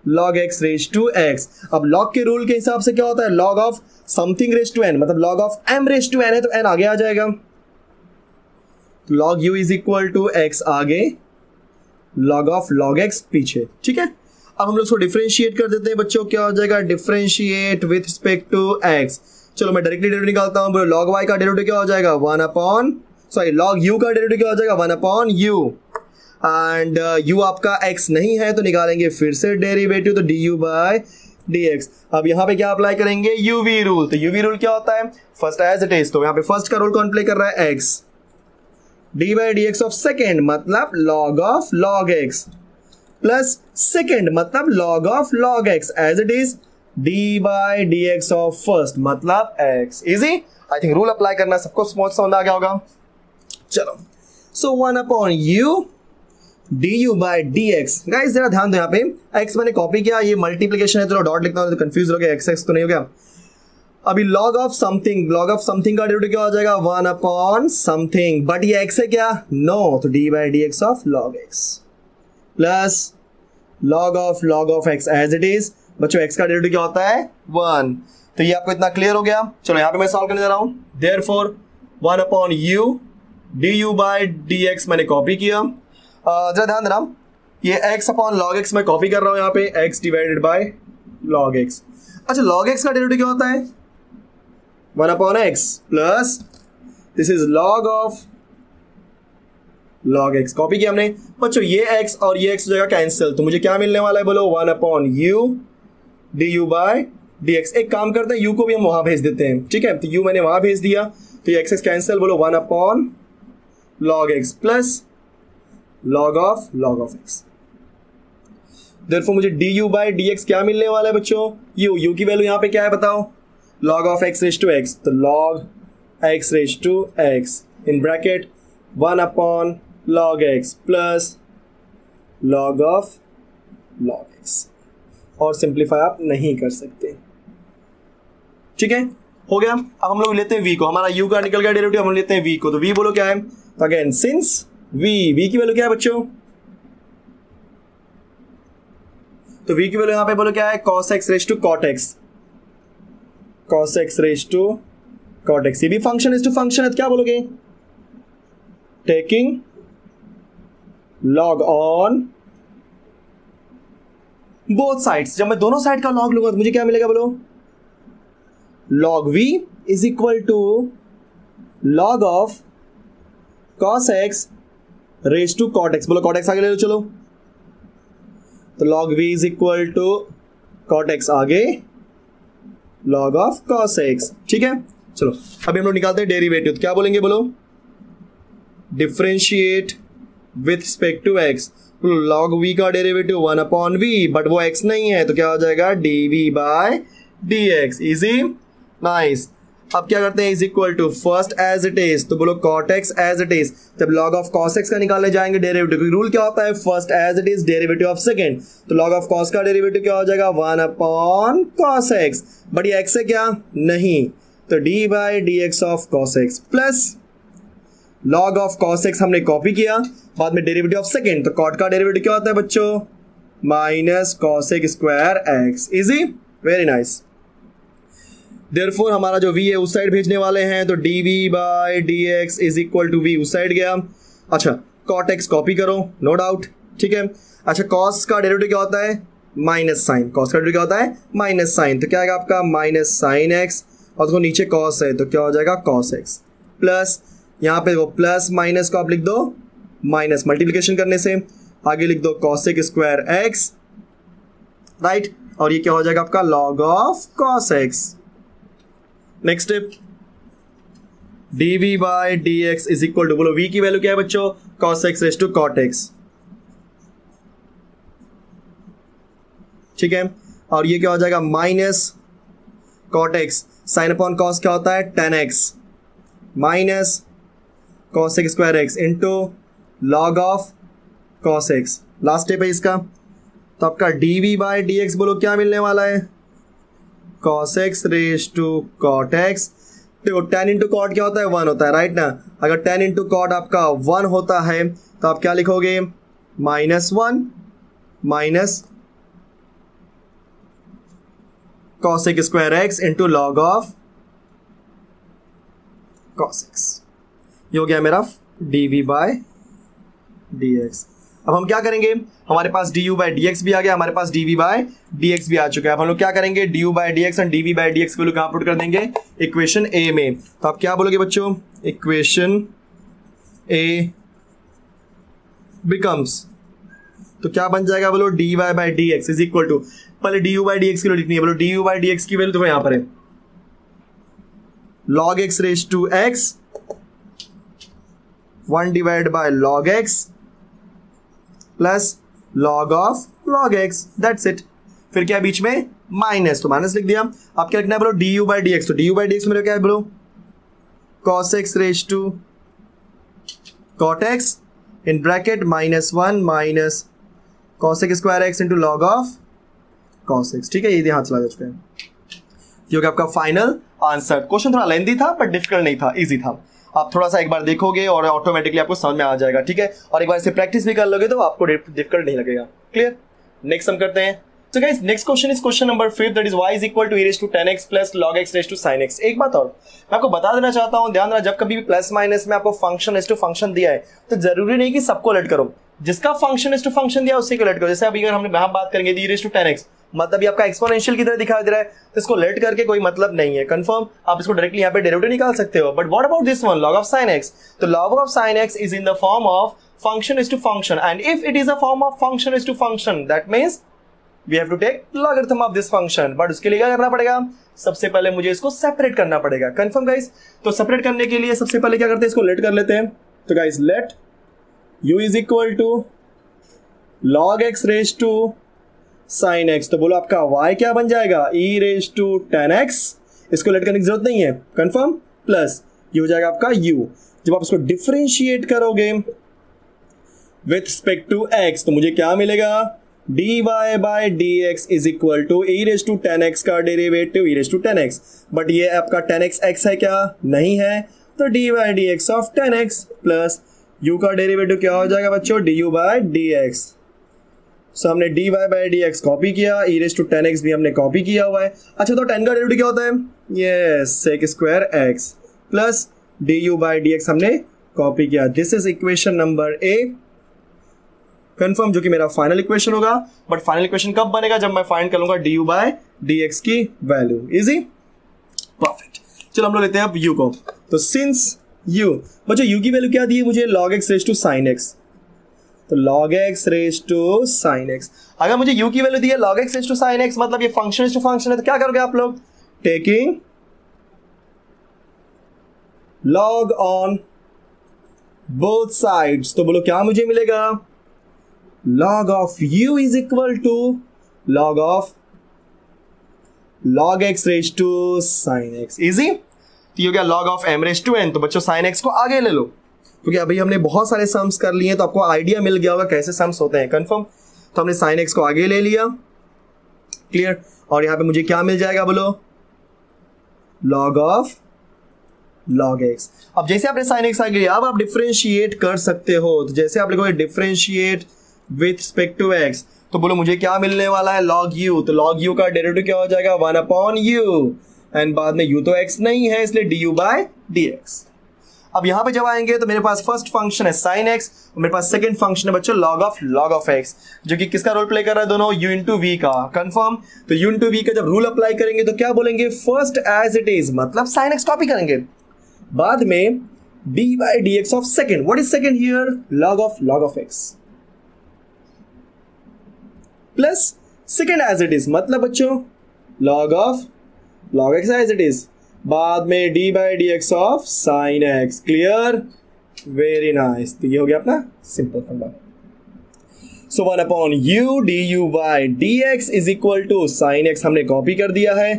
log x raise to x। अब log के रूल के हिसाब से क्या होता है, log of something raise to n, मतलब log of m raise to n है, तो n आगे आ जाएगा। तो log u is equal to x आगे, log ऑफ log x पीछे, ठीक है। अब हम लोग इसको डिफरेंशिएट कर देते हैं बच्चों, क्या हो जाएगा, differentiate with respect to x। चलो मैं डायरेक्टली डेरिवेटिव निकालता हूं, बोलो log y का डेरिवेटिव क्या हो जाएगा, log u का डेरिवेटिव क्या हो जाएगा, 1 अपॉन u, एंड u आपका x नहीं है तो निकालेंगे फिर से डेरिवेटिव, तो du बाय dx। अब यहाँ पे क्या अप्लाई करेंगे, uv रूल। तो uv रूल क्या होता है, फर्स्ट एज इट इज, तो यहाँ पे फर्स्ट का रूल कौन प्ले कर रहा है, x, d by dx of second मतलब log of log x, plus second मतलब log of log x, as it is d by dx of first मतलब x। Easy? I think rule apply करना सबको समझ आ गया होगा। चलो, so 1 upon u du by dx। Guys जरा ध्यान दो, यहाँ पे x मैंने कॉपी किया, ये मल्टीप्लीकेशन है, तो डॉट लिखना हो तो कंफ्यूज हो गया, x तो नहीं हो गया। अभी log ऑफ समथिंग का डेरिवेटिव क्या हो जाएगा, 1 अपॉन समथिंग, बट ये x है क्या, नो, तो d by dx of log x plus log of x as it is. बच्चों x का डेरिवेटिव क्या होता है, 1। तो ये आपको इतना क्लियर हो गया। चलो यहाँ पे मैं सॉल्व करने जा रहा हूं, therefore 1 upon u du by dx मैंने कॉपी किया। जरा ध्यान देना, ये x अपॉन log x मैं कॉपी कर रहा हूं, यहाँ पे x divided by log x। अच्छा, log x का डेरिवेटिव क्या होता है, 1 upon x plus this is log of log x। Copy किया हमने बच्चों, ये x और ये x हो जाएगा कैंसिल, तो मुझे क्या मिलने वाला है बोलो, 1 upon u du by dx। एक काम करते हैं, u को भी हम वहां भेज देते हैं, ठीक है। तो u मैंने वहां भेज दिया, तो ये x कैंसिल, बोलो 1 upon log x plus log of x। Therefore मुझे du बाई dx क्या मिलने वाला है बच्चों, u की वैल्यू यहाँ पे क्या है बताओ, log of x raise to x, तो log x raise to x in bracket 1 upon log x plus log of log x, और सिंप्लीफाई आप नहीं कर सकते। ठीक है, हो गया। अब हम लोग लेते हैं v को, हमारा u का निकल गया डेरिवेटिव, हम लेते हैं v को। तो v बोलो क्या है, तो अगेन सिंस v की वैल्यू क्या है बच्चों, तो v की वैल्यू यहां पे बोलो क्या है, cos x raise to cot x, cos x raise to cot x। ये भी फंक्शन इज टू फंक्शन है, क्या बोलोगे, taking log on both sides. जब मैं दोनों साइड का log लूंगा तो मुझे क्या मिलेगा बोलो, log v is equal to log of cos x raise to cot x। बोलो cot x आगे ले लो, चलो, तो log v is equal to cot x आगे log ऑफ cos x। ठीक है, चलो अभी हम लोग निकालते हैं डेरिवेटिव। क्या बोलेंगे बोलो, differentiate with respect to x। log v का डेरिवेटिव 1 अपॉन v, बट वो x नहीं है तो क्या हो जाएगा, dv by dx। Easy, nice. अब क्या करते हैं, is equal to first as it is, तो बोलो cot x as it is. जब log ऑफ cos x का निकालने जाएंगे डेरिवेटिव, रूल क्या होता है, first as it is derivative of second. तो log ऑफ cos का डेरिवेटिव क्या हो जाएगा, 1 अपॉन cos x, बट ये x है क्या, नहीं, तो d by dx of cos x plus log of cos x हमने कॉपी किया, बाद में डेरिवेटिव ऑफ सेकंड, तो cot का डेरिवेटिव क्या होता है बच्चों, minus cos x square x। Easy, very nice. Therefore हमारा जो v है उस साइड भेजने वाले हैं, तो dv by dx is equal to v उस साइड गया। अच्छा, cot x कॉपी करो, नो डाउट, ठीक है। अच्छा, cos का डेरिवेटिव क्या होता है, माइनस साइन, cos का डेरिवेटिव क्या होता है, माइनस साइन, तो क्या आएगा आपका माइनस साइन x, और देखो नीचे cos है तो क्या हो जाएगा cos x, प्लस यहाँ पे वो प्लस माइनस को आप लिख दो माइनस, मल्टीप्लिकेशन करने से आगे लिख दो cos x square x, right, और ये क्या हो जाएगा आपका log of cos x। Next step, dv by dx is equal to, बोलो v की वैल्यू क्या है बच्चों, cos x raise to cot x। ठीक है, और ये क्या हो जाएगा, minus cot x, sine upon cos क्या होता है, tan x, minus cos x square x into log of cos x। Last step है इसका, तो आपका dv बाय dx बोलो क्या मिलने वाला है, cos x raise to cot x। देखो tan इंटू कॉट क्या होता है, 1 होता है, राइट ना। अगर tan इंटू कॉट आपका 1 होता है तो आप क्या लिखोगे, -1 minus cos x square x into log of cos x। ये हो गया मेरा dv बाय dx। अब हम क्या करेंगे, हमारे पास du बाई dx भी आ गया, हमारे पास dv बाय dx भी आ चुका है। अब हम लोग क्या करेंगे, du बाई dx और dv बाई dx को कहां पुट कर देंगे, इक्वेशन a में। तो आप क्या बोलोगे बच्चों, इक्वेशन a बिकम्स, तो क्या बन जाएगा बोलो, dy by dx is equal to, पहले du बाई dx की वैल्यू लिखनी है, बोलो du बाई dx की वैल्यू तो यहां पर है log x raise to x 1 divide by log x plus log of log x, that's it. फिर क्या बीच में माइनस, तो माइनस लिख दिया। अब क्या लिखना है बोलो, du बाई dx, तो du बाई dx मेरा क्या है बोलो, cos x raise to cot x in bracket -1 minus cos x square x into log of cos x। ठीक है, ये ध्यान चला जा चुका है। ये हो गया आपका फाइनल आंसर। क्वेश्चन थोड़ा लेंथी था पर डिफिकल्ट नहीं था, इजी था। आप थोड़ा सा एक बार देखोगे और ऑटोमेटिकली आपको समझ में आ जाएगा, ठीक है। और एक बार इसे प्रैक्टिस भी कर लोगे तो आपको डिफिकल्ट नहीं लगेगा। क्लियर, नेक्स्ट हम करते हैं। तो guys next question is question number 5, that is y is equal to e raise to tan x plus log x raise to sin x। एक बात और मैं आपको बता देना चाहता हूं, ध्यान रखना, जब कभी भी प्लस माइनस में आपको फंक्शन इज टू फंक्शन दिया है तो जरूरी नहीं कि सबको लेट करो, जिसका फंक्शन इज टू फंक्शन दिया उसी को लेट करो। जैसे अभी अगर हमने यहां बात करेंगे e raise to tan x, मतलब ये आपका एक्सपोनेंशियल की तरह दिखाई दे रहा है, तो इसको लेट करके कोई मतलब नहीं है, कंफर्म। आप इसको डायरेक्टली यहाँ पे डेरिवेटिव निकाल सकते हो। But what about this one, log of sin x? तो log of sin x is in the form of function is to function, and if it is a form of function is to function, that means we have to take logarithm of this function. But उसके लिए क्या करना पड़ेगा, सबसे पहले मुझे इसको सेपरेट करना पड़ेगा। Confirm guys? तो सेपरेट करने के लिए सबसे पहले क्या करते हैं, इसको लेट कर लेते हैं। तो guys let u is equal to log x raise to sin x, तो बोलो आपका y क्या बन जाएगा, e raise to tan x। इसको लेट करने की जरूरत नहीं है, कंफर्म। प्लस ये हो जाएगा आपका u। जब आप इसको डिफरेंशिएट करोगे विथ रिस्पेक्ट टू एक्स, तो मुझे क्या मिलेगा, dy by dx is equal to e raise to 10x का derivative e raise to 10x, but ये आपका 10x x है क्या, नहीं है, तो dy by dx of 10x plus u का डेरिवेटिव क्या हो जाएगा बच्चों, du बाय dx। सो हमने dy बाय dx कॉपी किया, e रेज टू 10x भी हमने कॉपी किया हुआ है। अच्छा, तो 10 का डेरिवेटिव क्या होता है, ये sec square x plus du by dx हमने कॉपी किया। This is equation number A, confirm, जो कि मेरा फाइनल इक्वेशन होगा। बट फाइनल इक्वेशन कब बनेगा, जब मैं फाइंड कर लूंगा du बाय dx की वैल्यू। Easy, perfect. चलो हम लोग लेते हैं अब u को। तो सिंस u, बच्चों u की वैल्यू क्या दी है मुझे, log x raise to sin x, तो log x raise to sin x। अगर मुझे u की वैल्यू दी है log x raise to sin x, मतलब ये फंक्शन रेज टू फंक्शन है, तो क्या करोगे आप लोग, taking log on both sides, तो बोलो क्या मुझे मिलेगा, log of u is equal to log of log x raised to sin x। Easy, तो ये हो गया log of m raised to n। तो बच्चों sin x को आगे ले लो, क्योंकि अभी हमने बहुत सारे सम्स कर लिए हैं, तो आपको आइडिया मिल गया होगा कैसे सम्स होते हैं, कंफर्म। तो हमने sin x को आगे ले लिया, क्लियर, और यहां पे मुझे क्या मिल जाएगा बोलो, log of log x। अब जैसे आपने sin x आगे लिया, अब आप डिफरेंशिएट कर सकते हो, तो जैसे आप लिखोगे differentiate with respect to x, तो बोलो मुझे क्या मिलने वाला है, log u, तो log u का डेरिवेटिव क्या हो जाएगा, 1 अपॉन u, एंड बाद में u तो x नहीं है, इसलिए du बाय dx। अब यहां पे जब आएंगे तो मेरे पास फर्स्ट फंक्शन है sin x, और मेरे पास सेकंड फंक्शन है बच्चों log ऑफ x, जो कि किसका रोल प्ले कर रहा है, दोनों u इंटू v का, कंफर्म। तो u इंटू v का जब रूल अप्लाई करेंगे तो क्या बोलेंगे, फर्स्ट एज इट इज, मतलब sin x कॉपी करेंगे, बाद में d by dx of second, what is second here, log of x plus second as it is, मतलब बच्चों log x as it is, बाद में d by dx of sin x, clear, very nice. तो ये हो गया अपना सिंपल फंडा। So 1 upon u du by dx is equal to sin x हमने कॉपी कर दिया है।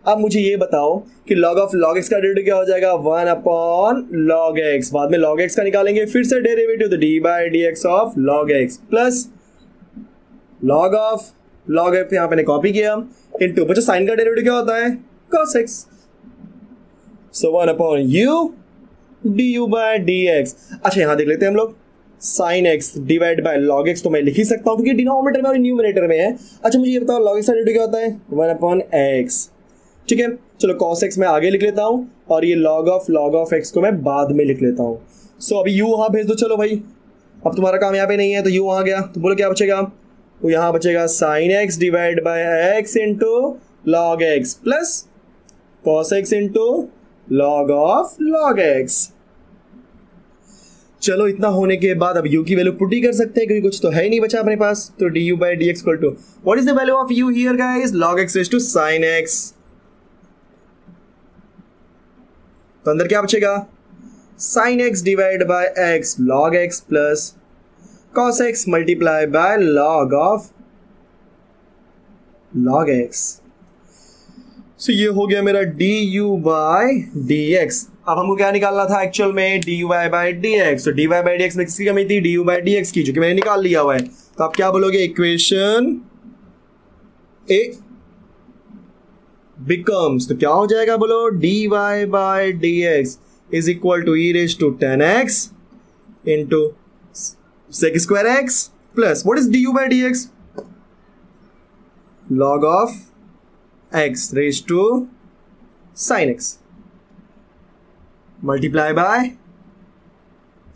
अब मुझे ये बताओ कि log x का डेरिवेटिव क्या हो जाएगा, 1 अपॉन log x, बाद में log x का निकालेंगे, फिर से डेरिवेटिव, तो d by dx of log x plus log x यहां पे कॉपी किया, इनटू बच्चों साइन का डेरिवेटिव क्या होता है, cos x। So 1 upon u du by dx। अच्छा यहां देख लेते हैं हम लोग, sin x divide by log x तो मैं लिख ही सकता हूं क्योंकि डिनोमिनेटर में और न्यूमरेटर में है। अच्छा मुझे ये बताओ log x का डेरिवेटिव क्या होता है, 1 अपॉन x, ठीक है। चलो cos x मैं आगे लिख लेता हूं, और ये log ऑफ x को मैं बाद में लिख लेता हूं। सो अभी u वहां भेज दो, चलो भाई, अब तुम्हारा काम यहाँ पे नहीं है, तो u वहां गया, तो बोलो क्या बचेगा, तो यहां बचेगा sin x divide by x into log x plus cos x into log of log x। चलो इतना होने के बाद अब u की वैल्यू पुट ही कर सकते हैं, क्योंकि कुछ तो है ही नहीं बचा अपने पास, तो du by dx equal to what is the value of u here guys, log x raise to sin x। तो अंदर क्या बचेगा, sin x divide by x log x plus cos x multiply by log of log x। So ये हो गया मेरा du बाय dx। अब हमको क्या निकालना था एक्चुअल में, dy बाय dx। तो dy बाय dx में किसकी कमी थी, du बाय dx की, जो कि मैंने निकाल लिया हुआ है। तो आप क्या बोलोगे, इक्वेशन ए बिकम्स, तो क्या हो जाएगा बोलो, dy by dx is equal to e raise to 10x into sec square x plus what is du by dx, log of x raised to sin x multiply by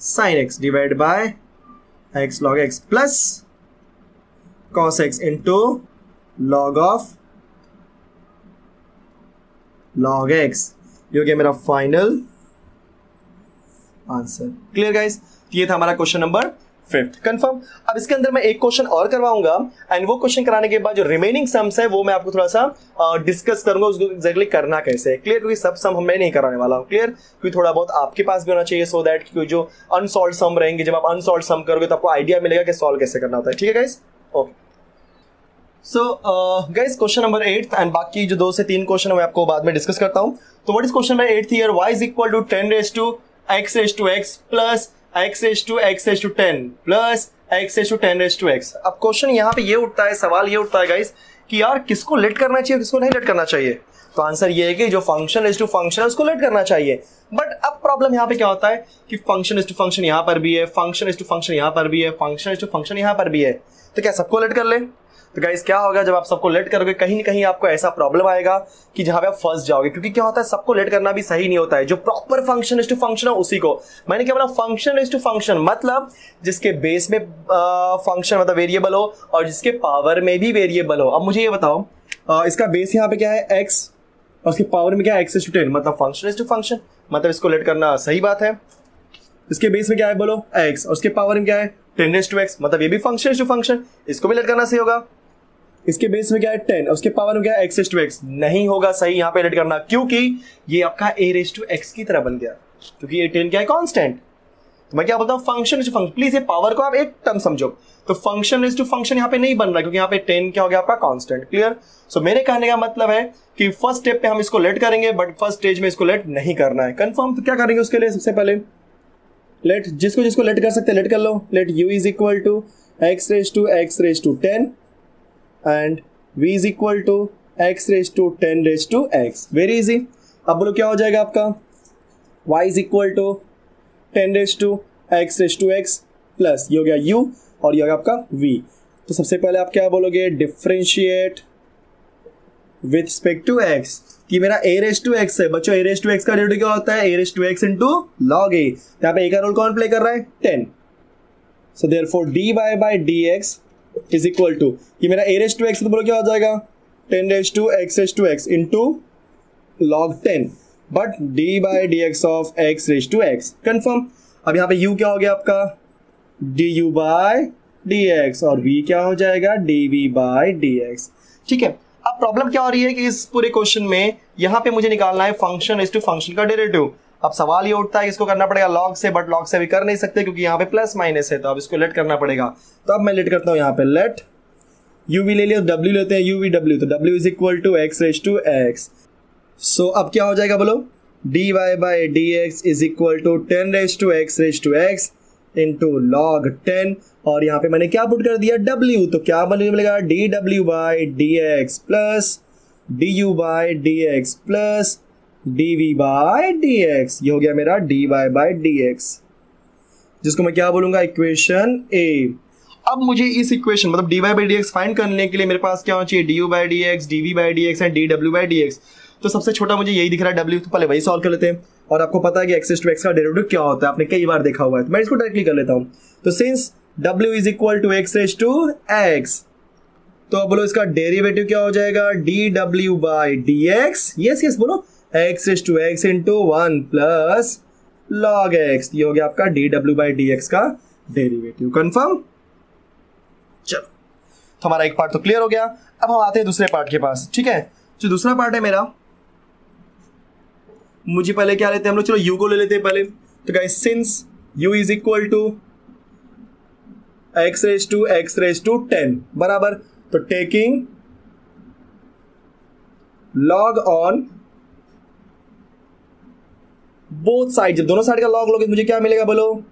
sin x divided by x log x plus cos x into log of log x। ये हो गया मेरा फाइनल आंसर। क्लियर गाइस, ये था हमारा क्वेश्चन नंबर 5, कंफर्म। अब इसके अंदर मैं एक क्वेश्चन और करवाऊंगा, एंड वो क्वेश्चन कराने के बाद जो रिमेनिंग सम्स है वो मैं आपको थोड़ा सा डिस्कस करूंगा, उसको एग्जैक्टली करना कैसे है, क्लियर, क्योंकि सब सम मैं नहीं कराने वाला हूँ, क्लियर, क्योंकि थोड़ा बहुत आपके पास भी होना चाहिए, सो दैट कि जो अनसॉल्व सम रहेंगे, जब आप अनसॉल्व सम करोगे तो आपको आइडिया मिलेगा कि सॉल्व कैसे करना होता है, ठीक है guys, okay. So guys question number 8 and बाकी जो 2 से 3 क्वेश्चन है मैं आपको बाद में डिस्कस करता हूँ। तो what is question number 8 here, y is equal to 10 raise to x raise to x plus x raise to 10 plus x raise to 10 अब क्वेश्चन यहाँ पे ये उठता है, सवाल ये उठता है गाइस कि यार किसको लेट करना चाहिए, किसको नहीं लेट करना चाहिए। तो आंसर ये है कि जो फंक्शन रेज टू फंक्शन है उसको लेट करना चाहिए। बट अब प्रॉब्लम यहाँ पे क्या होता है कि फंक्शन रेज टू फंक्शन यहाँ पर भी है, फंक्शन रेज टू फंक्शन यहाँ पर भी है, फंक्शन रेज टू फंक्शन यहाँ पर भी है, तो क्या सबको लेट कर ले? तो गाइस क्या होगा, जब आप सबको लेट करोगे कहीं ना कहीं आपको ऐसा प्रॉब्लम आएगा कि जहां पे आप फंस जाओगे। क्योंकि क्या होता है, सबको लेट करना भी सही नहीं होता है। जो proper function raise to function है उसी को, मैंने क्या बोला, फंक्शन रेज टू फंक्शन मतलब जिसके बेस में फंक्शन मतलब वेरिएबल हो और जिसके पावर में भी वेरिएबल हो। अब मुझे ये बताओ, इसका बेस यहाँ पे क्या है x और उसके पावर में क्या है एक्स रेज टू 10, मतलब फंक्शन रेज टू फंक्शन, मतलब इसको लेट करना सही बात है। इसके बेस में क्या है बोलो x और उसके पावर में क्या है 10 रेज टू x, मतलब ये भी फंक्शन रेज टू फंक्शन, इसको भी लेट करना सही होगा। इसके बेस में क्या है 10 और उसके पावर में क्या है एक्स रेज टू एक्स, नहीं होगा सही यहाँ पे लेट करना, क्योंकि ये आपका a रेज टू x की तरह बन गया, क्योंकि ये 10 क्या है कांस्टेंट। तो मैं क्या बोलता हूँ, function raise to function, please ये पावर को आप एक टर्म समझो। तो फंक्शन रेज टू फंक्शन यहाँ पे नहीं बन रहा क्योंकि यहाँ पे 10 क्या हो गया आपका कांस्टेंट। क्लियर? सो मेरे कहने का मतलब है कि फर्स्ट स्टेप पे हम इसको लेट करेंगे बट फर्स्ट स्टेज में इसको लेट नहीं करना है। कंफर्म? तो क्या करेंगे उसके लिए, सबसे पहले लेट जिसको लेट कर सकते हैं लेट कर लो। Let u is equal to x raise to 10 and v is equal to x raise to 10 raise to x। Very easy. अब बोलो क्या हो जाएगा आपका, y is equal to 10 raise to x raise to x plus ये हो गया u और ये हो गया आपका v। तो सबसे पहले आप क्या बोलोगे, differentiate with respect to x, कि मेरा a रेज टू x है बच्चों। a रेज टू x का डेरिवेटिव क्या होता है, a raise to x into log a। यहाँ पे a का रोल कौन प्ले कर रहा है, 10। So therefore dy by dx is equal to, कि मेरा a रेज टू x तो बोलो क्या हो जाएगा 10 raise to x into log 10, but d by dx of x raise to x। Confirm? अब यहाँ पे u क्या हो गया आपका, du बाय dx और v क्या हो जाएगा, dv बाय dx। ठीक है। अब प्रॉब्लम क्या हो रही है कि इस पूरे क्वेश्चन में यहाँ पे मुझे निकालना है फंक्शन रेज टू फंक्शन का डेरिवेटिव। अब सवाल ये उठता है कि इसको करना पड़ेगा log से, बट log से भी कर नहीं सकते क्योंकि यहाँ पे प्लस माइनस है, तो अब इसको लेट करना पड़ेगा। तो अब मैं लेट करता हूँ यहाँ पे, लेट u भी ले लिया, w लेते हैं, u v w, तो w is equal to x raise to x। So अब क्या हो जाएगा बोलो, dy by dx is equal to 10 raise to x into log 10 और यहाँ पे मैंने क्या पुट कर दिया, w, तो क्या मिलेगा dw by dx plus du by dx plus dv by dx। ये हो गया मेरा dy बाय dx, जिसको मैं क्या बोलूंगा, इक्वेशन a। अब मुझे इस इक्वेशन मतलब dy बाय dx फाइंड करने के लिए मेरे पास क्या होना चाहिए, du by dx, dv by dx and dw by dx। तो सबसे छोटा मुझे यही दिख रहा है w, तो पहले वही सॉल्व कर लेते हैं। और आपको पता है कि एक्स टू एक्स का डेरिवेटिव क्या होता है, आपने कई बार देखा हुआ है, तो मैं इसको डायरेक्टली कर लेता हूं। तो since w is equal to x raise to x, तो अब बोलो इसका डेरिवेटिव क्या हो जाएगा, dw बाय dx, यस बोलो, x raise to x into 1 plus log x। ये हो गया आपका dw बाय dx का डेरिवेटिव। कंफर्म? चलो, तो हमारा एक पार्ट तो क्लियर हो गया। अब हम आते हैं दूसरे पार्ट के पास। ठीक है, जो दूसरा पार्ट है मेरा, मुझे पहले क्या लेते हैं हम लोग, चलो u को ले लेते हैं पहले। तो guys since u is equal to x raise to 10 बराबर, तो taking log on both side, जब दोनों साइड का log लोगे मुझे क्या मिलेगा बोलो,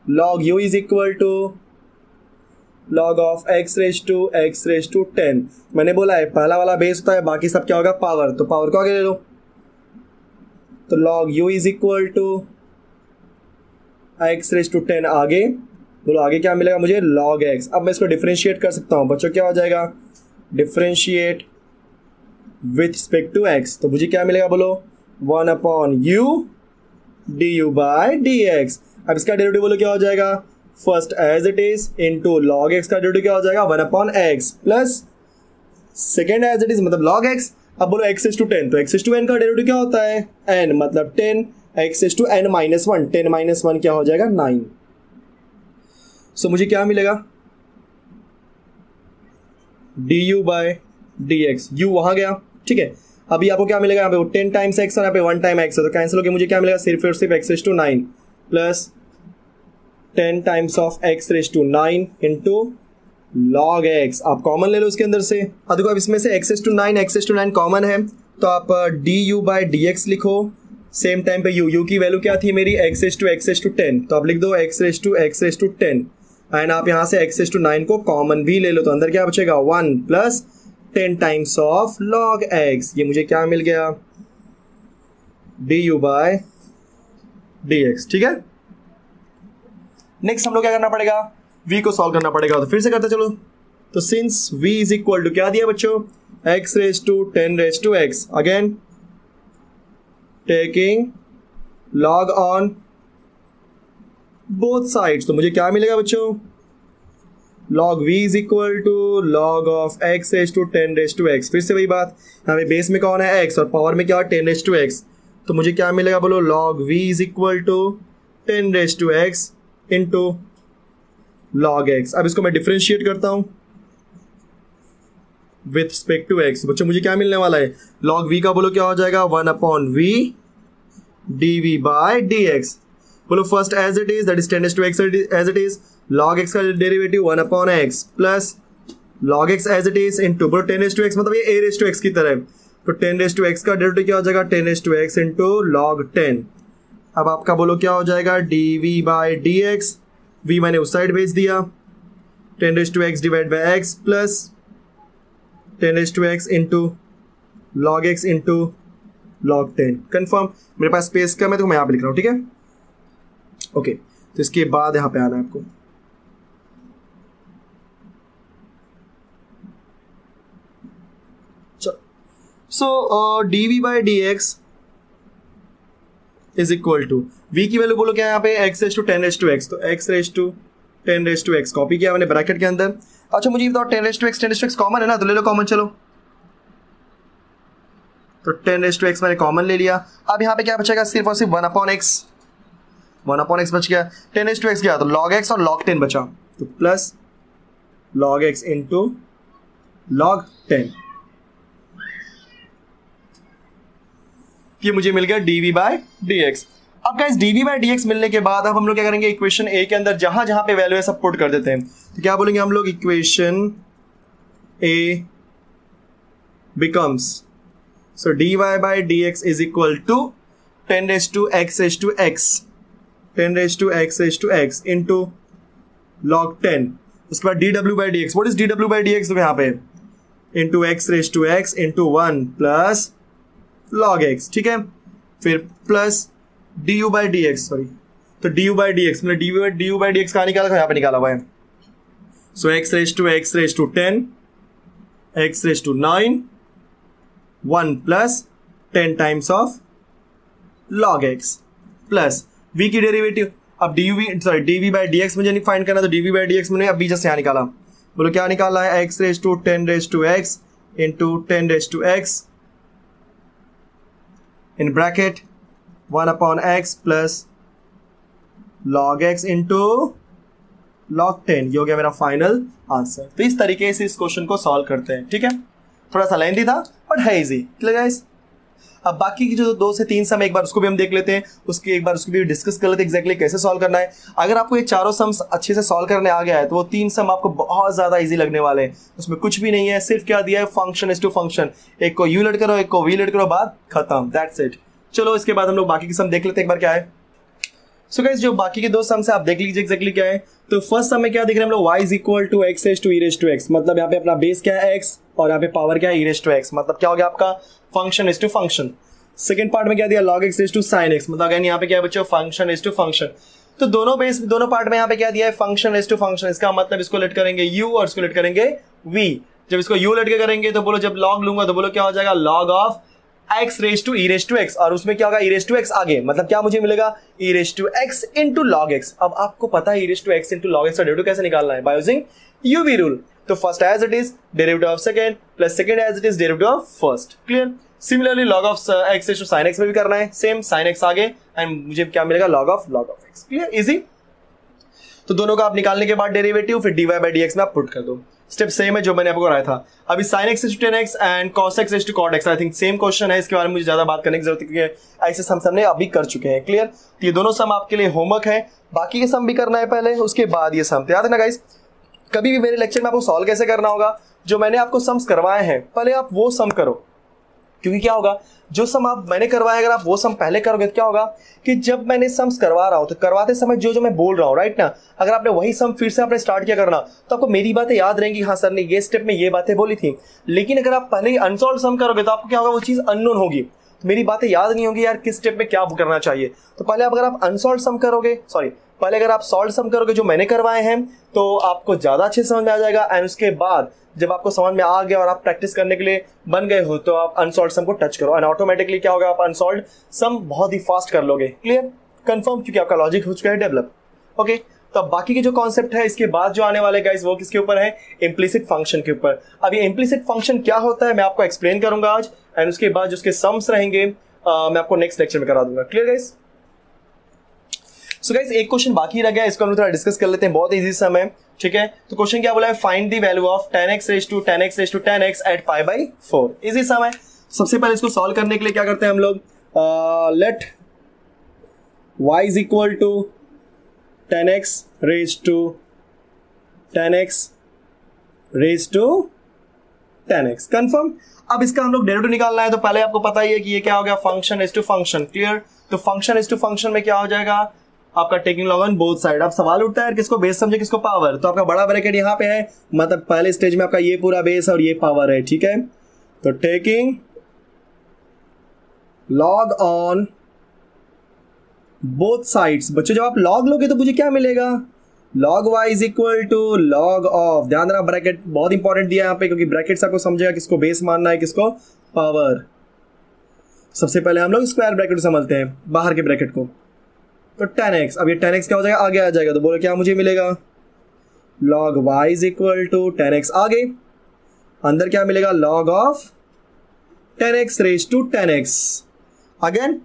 log u is equal to log of x raise to 10। मैंने बोला है पहला वाला बेस होता है, बाकी सब क्या होगा पावर, तो पावर को आगे ले लो। तो log u is equal to x raise to 10 आगे बोलो, आगे क्या मिलेगा मुझे, log x। अब मैं इसको डिफरेंशिएट कर सकता हूं बच्चों, क्या हो जाएगा, differentiate with respect to x, तो मुझे क्या मिलेगा बोलो, 1 upon u du by dx। अब इसका डेरिवेटिव बोलो क्या हो जाएगा, first as it is into log x का डेरिवेटिव क्या हो जाएगा, 1 upon x plus second as it is मतलब log x। अब बोलो x इज टू 10, तो x इज टू n का डेरिवेटिव क्या होता है, n मतलब 10, x is to n minus 1, 10 minus 1 क्या हो जाएगा 9। सो मुझे क्या मिलेगा, du बाय dx, u वहां गया। ठीक है, अभी आपको क्या मिलेगा, यहाँ पे 10 टाइम्स x और यहाँ पे 1 टाइम x है, तो कैंसिल होकर मुझे क्या मिलेगा, सिर्फ और सिर्फ x raise to 9 plus 10 times of x raise to 9 into log x। आप कॉमन ले लो उसके अंदर से। अब देखो, अब इसमें से x रेज टू 9 कॉमन है, तो आप du बाय dx लिखो, सेम टाइम पे यू की वैल्यू क्या थी मेरी x रेज टू 10, तो आप लिख दो x रेज टू 10 एंड आप यहाँ से x रेज टू 9 को कॉमन भी ले लो, तो अंदर क्या बचेगा 1 plus 10 times of log x। ये मुझे क्या मिल गया du बाय dx। ठीक है, नेक्स्ट हम लोग क्या करना पड़ेगा, v को सॉल्व करना पड़ेगा। तो फिर से करते चलो। तो since v is equal to क्या दिया बच्चों, x raise to 10 raise to x, again taking log on both sides, तो मुझे क्या मिलेगा बच्चों, log v is equal to log of x raise to 10 raise to x। फिर से वही बात, यहाँ पे बेस में कौन है x और पावर में क्या 10 रेज टू x, तो मुझे क्या मिलेगा बोलो, log v is equal to 10 raise to x into log x। अब इसको मैं डिफरेंशिएट करता हूं विथ रिस्पेक्ट टू x। बच्चों मुझे क्या मिलने वाला है, log v का बोलो क्या हो जाएगा 1/v dv बाय dx। बोलो first as it is, that is 10 to x as it is, log x का derivative 1/x plus log x as it is into, बोलो 10 to x मतलब ये a to x की तरह, तो 10 to x का डेरिवेटिव क्या हो जाएगा 10 to x इंटू log 10। अब आपका बोलो क्या हो जाएगा dv बाय dx, v मैंने उस साइड भेज दिया, 10 to x divide by x plus 10 to x into log x into log 10। Confirm, मेरे पास स्पेस कम है तो मैं यहाँ पे लिख रहा हूँ। ठीक है, ओके तो इसके बाद यहाँ पे आना है आपको, so dv by dx is equal to, v की वैल्यू बोलो क्या है यहाँ पे x raise to 10 raise to x, तो x raise to 10 raise to x copy किया मैंने ब्रैकेट के अंदर। अच्छा मुझे बताओ 10 रेज टू x कॉमन है ना, तो ले लो कॉमन, चलो तो 10 रेज टू x मैंने कॉमन ले लिया। अब यहाँ पे क्या बचेगा, सिर्फ और सिर्फ 1/x बच गया, 10 रेज टू x गया तो log x और log 10 बचा, तो plus log x into log 10, ये मुझे मिल गया dv बाय dx। अब गाइस dv बाय dx मिलने के बाद अब हम लोग क्या करेंगे, इक्वेशन a के अंदर जहां जहां पे वैल्यू है सब पुट कर देते हैं। तो क्या बोलेंगे हम लोग, equation a becomes, so dy by dx is equal to 10 raised to x raised to x, 10 raised to x raised to x into log 10। उसके बाद dw by dx, what is dw by dx, तो यहाँ पे into x raised to x into 1 plus log x। ठीक है, फिर plus du by dx, sorry तो du by dx, मैंने du by dx कहाँ निकाला था, यहाँ पे निकाला हुआ है। सो x raised to 10 x raised to 9 1 plus 10 times of log x plus v की डेरिवेटिव। अब dv बाय dx मुझे नहीं फाइंड करना, तो dv बाय dx मैंने अभी जस्ट यहाँ निकाला, बोलो क्या निकाला है, x raise to 10 raise to x into 10 raise to x in bracket 1/x plus log x into log 10। ये हो गया मेरा फाइनल आंसर। तो इस तरीके से इस क्वेश्चन को सॉल्व करते हैं। ठीक है, थोड़ा सा लेंथी था बट है इजी। क्लियर गाइस, अब बाकी की जो 2 से 3 सम एक बार उसको भी हम देख लेते हैं, एक बार उसको भी डिस्कस कर लेते हैं एग्जैक्टली कैसे सॉल्व करना है। अगर आपको ये चारों सम्स अच्छे से सॉल्व करने आ गया है तो वो 3 सम आपको बहुत ज्यादा इजी लगने वाले हैं। उसमें कुछ भी नहीं है, सिर्फ क्या दिया है, फंक्शन इज टू फंक्शन, एक को यू लेट करो एक को वी लेट करो, बात खत्म, दैट्स इट। चलो इसके बाद हम लोग बाकी की सम देख लेते हैं एक बार क्या है। सो गाइस जो बाकी के 2 सम्स है आप देख लीजिए एग्जैक्टली क्या है। तो फर्स्ट सम में क्या देख रहे हैं हम लोग, y is equal to x raise to e raise to x, मतलब यहाँ पे अपना बेस क्या है x और यहाँ पे पावर क्या है e रेज टू x, मतलब क्या हो गया आपका function is to function. Second part में क्या दिया, log x raise to sin x, मतलब अगेन यहाँ पे क्या है बच्चों, फंक्शन इज टू फंक्शन। तो दोनों पार्ट में यहाँ पे क्या दिया है, फंक्शन इज टू फंक्शन। इसका मतलब इसको लेट करेंगे u और इसको लेट करेंगे v। जब इसको u लेट के करेंगे तो बोलो, जब log लूंगा तो बोलो क्या हो जाएगा, log of x raise to e raise to x, और उसमें क्या होगा e रेज टू x आगे, मतलब क्या मुझे मिलेगा e raise to x into log x। अब आपको पता है e raise to x into log x का डेरिवेटिव कैसे निकालना है, बाय यूजिंग uv रूल। तो first as it is derivative of second plus second as it is derivative of first. Clear, similarly log of x raise to sin x में भी करना है, सेम sin x आगे एंड मुझे क्या मिलेगा log of x। Clear, easy. तो दोनों का आप निकालने के बाद डेरिवेटिव फिर dy बाय dx में आप पुट कर दो, स्टेप सेम है जो मैंने आपको कराया था। अभी sin x to 10x and cos x to cot x, I think same question है, इसके बारे में मुझे ज्यादा बात करने की जरूरत है क्योंकि ऐसे सम हमने अभी कर चुके हैं। क्लियर, तो ये दोनों सम आपके लिए होमवर्क है, बाकी के सम भी करना है पहले, उसके बाद ये सम। याद है ना गाइस, कभी भी मेरे लेक्चर में आपको सॉल्व कैसे करना होगा, जो मैंने आपको सम्स करवाए हैं पहले आप वो सम करो, क्योंकि क्या होगा, जो सम आप मैंने करवाया अगर आप वो सम पहले करोगे तो क्या होगा कि जब मैंने सम्स करवा रहा हूं तो करवाते समय जो जो मैं बोल रहा हूं, राइट ना, अगर आपने वही सम फिर से आपने स्टार्ट किया करना तो आपको मेरी बातें याद रहेंगी, हाँ सर ने ये स्टेप में ये बातें बोली थी। लेकिन अगर आप पहले ही अनसॉल्व सम करोगे तो आपको क्या होगा, वो चीज अननोन होगी, मेरी बातें याद नहीं होंगी यार किस स्टेप में क्या करना चाहिए। तो पहले अगर आप अनसॉल्व सम करोगे, पहले अगर आप सॉल्व सम करोगे जो मैंने करवाए हैं तो आपको ज्यादा अच्छे समझ में आ जाएगा। एंड उसके बाद जब आपको समझ में आ गया और आप प्रैक्टिस करने के लिए बन गए हो तो आप अनसॉल्व सम को टच करो एंड ऑटोमेटिकली क्या होगा, आप अनसॉल्व सम बहुत ही फास्ट कर लोगे। क्लियर, कंफर्म, क्योंकि आपका लॉजिक हो चुका है डेवलप। ओके, तो अब बाकी के जो कॉन्सेप्ट है इसके बाद जो आने वाले गाइस वो किसके ऊपर है, इम्प्लिसिट फंक्शन के ऊपर। अब ये इम्प्लिसिट फंक्शन क्या होता है मैं आपको एक्सप्लेन करूंगा आज, एंड उसके बाद जो उसके सम्स रहेंगे मैं आपको नेक्स्ट लेक्चर में करा दूंगा। Clear guys? सो गाइस एक क्वेश्चन बाकी रह गया, इसको हम थोड़ा डिस्कस कर लेते हैं, बहुत इजी सम है। ठीक है, तो क्वेश्चन क्या बोला है, find the value of 10x raise to 10x raise to 10x at π/4। Easy sum है। सबसे पहले इसको सॉल्व करने के लिए क्या करते हैं हम लोग, let y is equal to 10x raise to 10x raise to 10x। Confirm. अब इसका हम लोग डेरिवेटिव निकालना है तो पहले आपको पता ही है कि ये क्या हो गया, function is to function. Clear, तो फंक्शन इज टू फंक्शन में क्या हो जाएगा आपका, taking log on both side. अब सवाल उठता है किसको बेस समझे किसको पावर, तो आपका बड़ा ब्रैकेट यहाँ पे है, मतलब पहले स्टेज में आपका ये पूरा बेस और ये पावर है। ठीक है, तो taking log on both sides. बच्चों जब आप लॉग लोगे तो मुझे क्या मिलेगा, log y is equal to log of, ध्यान देना ब्रैकेट बहुत इंपॉर्टेंट दिया है यहाँ पे, क्योंकि ब्रैकेट से आपको समझेगा किसको बेस मानना है किसको पावर। सबसे पहले हम लोग स्क्वायर ब्रैकेट समझते हैं, बाहर के ब्रैकेट को, तो 10x। अब ये 10x क्या हो जाएगा, आगे आ जाएगा, तो बोलो क्या मुझे मिलेगा, log y is equal to 10x, आगे अंदर क्या मिलेगा, log of 10x raise to 10x। Again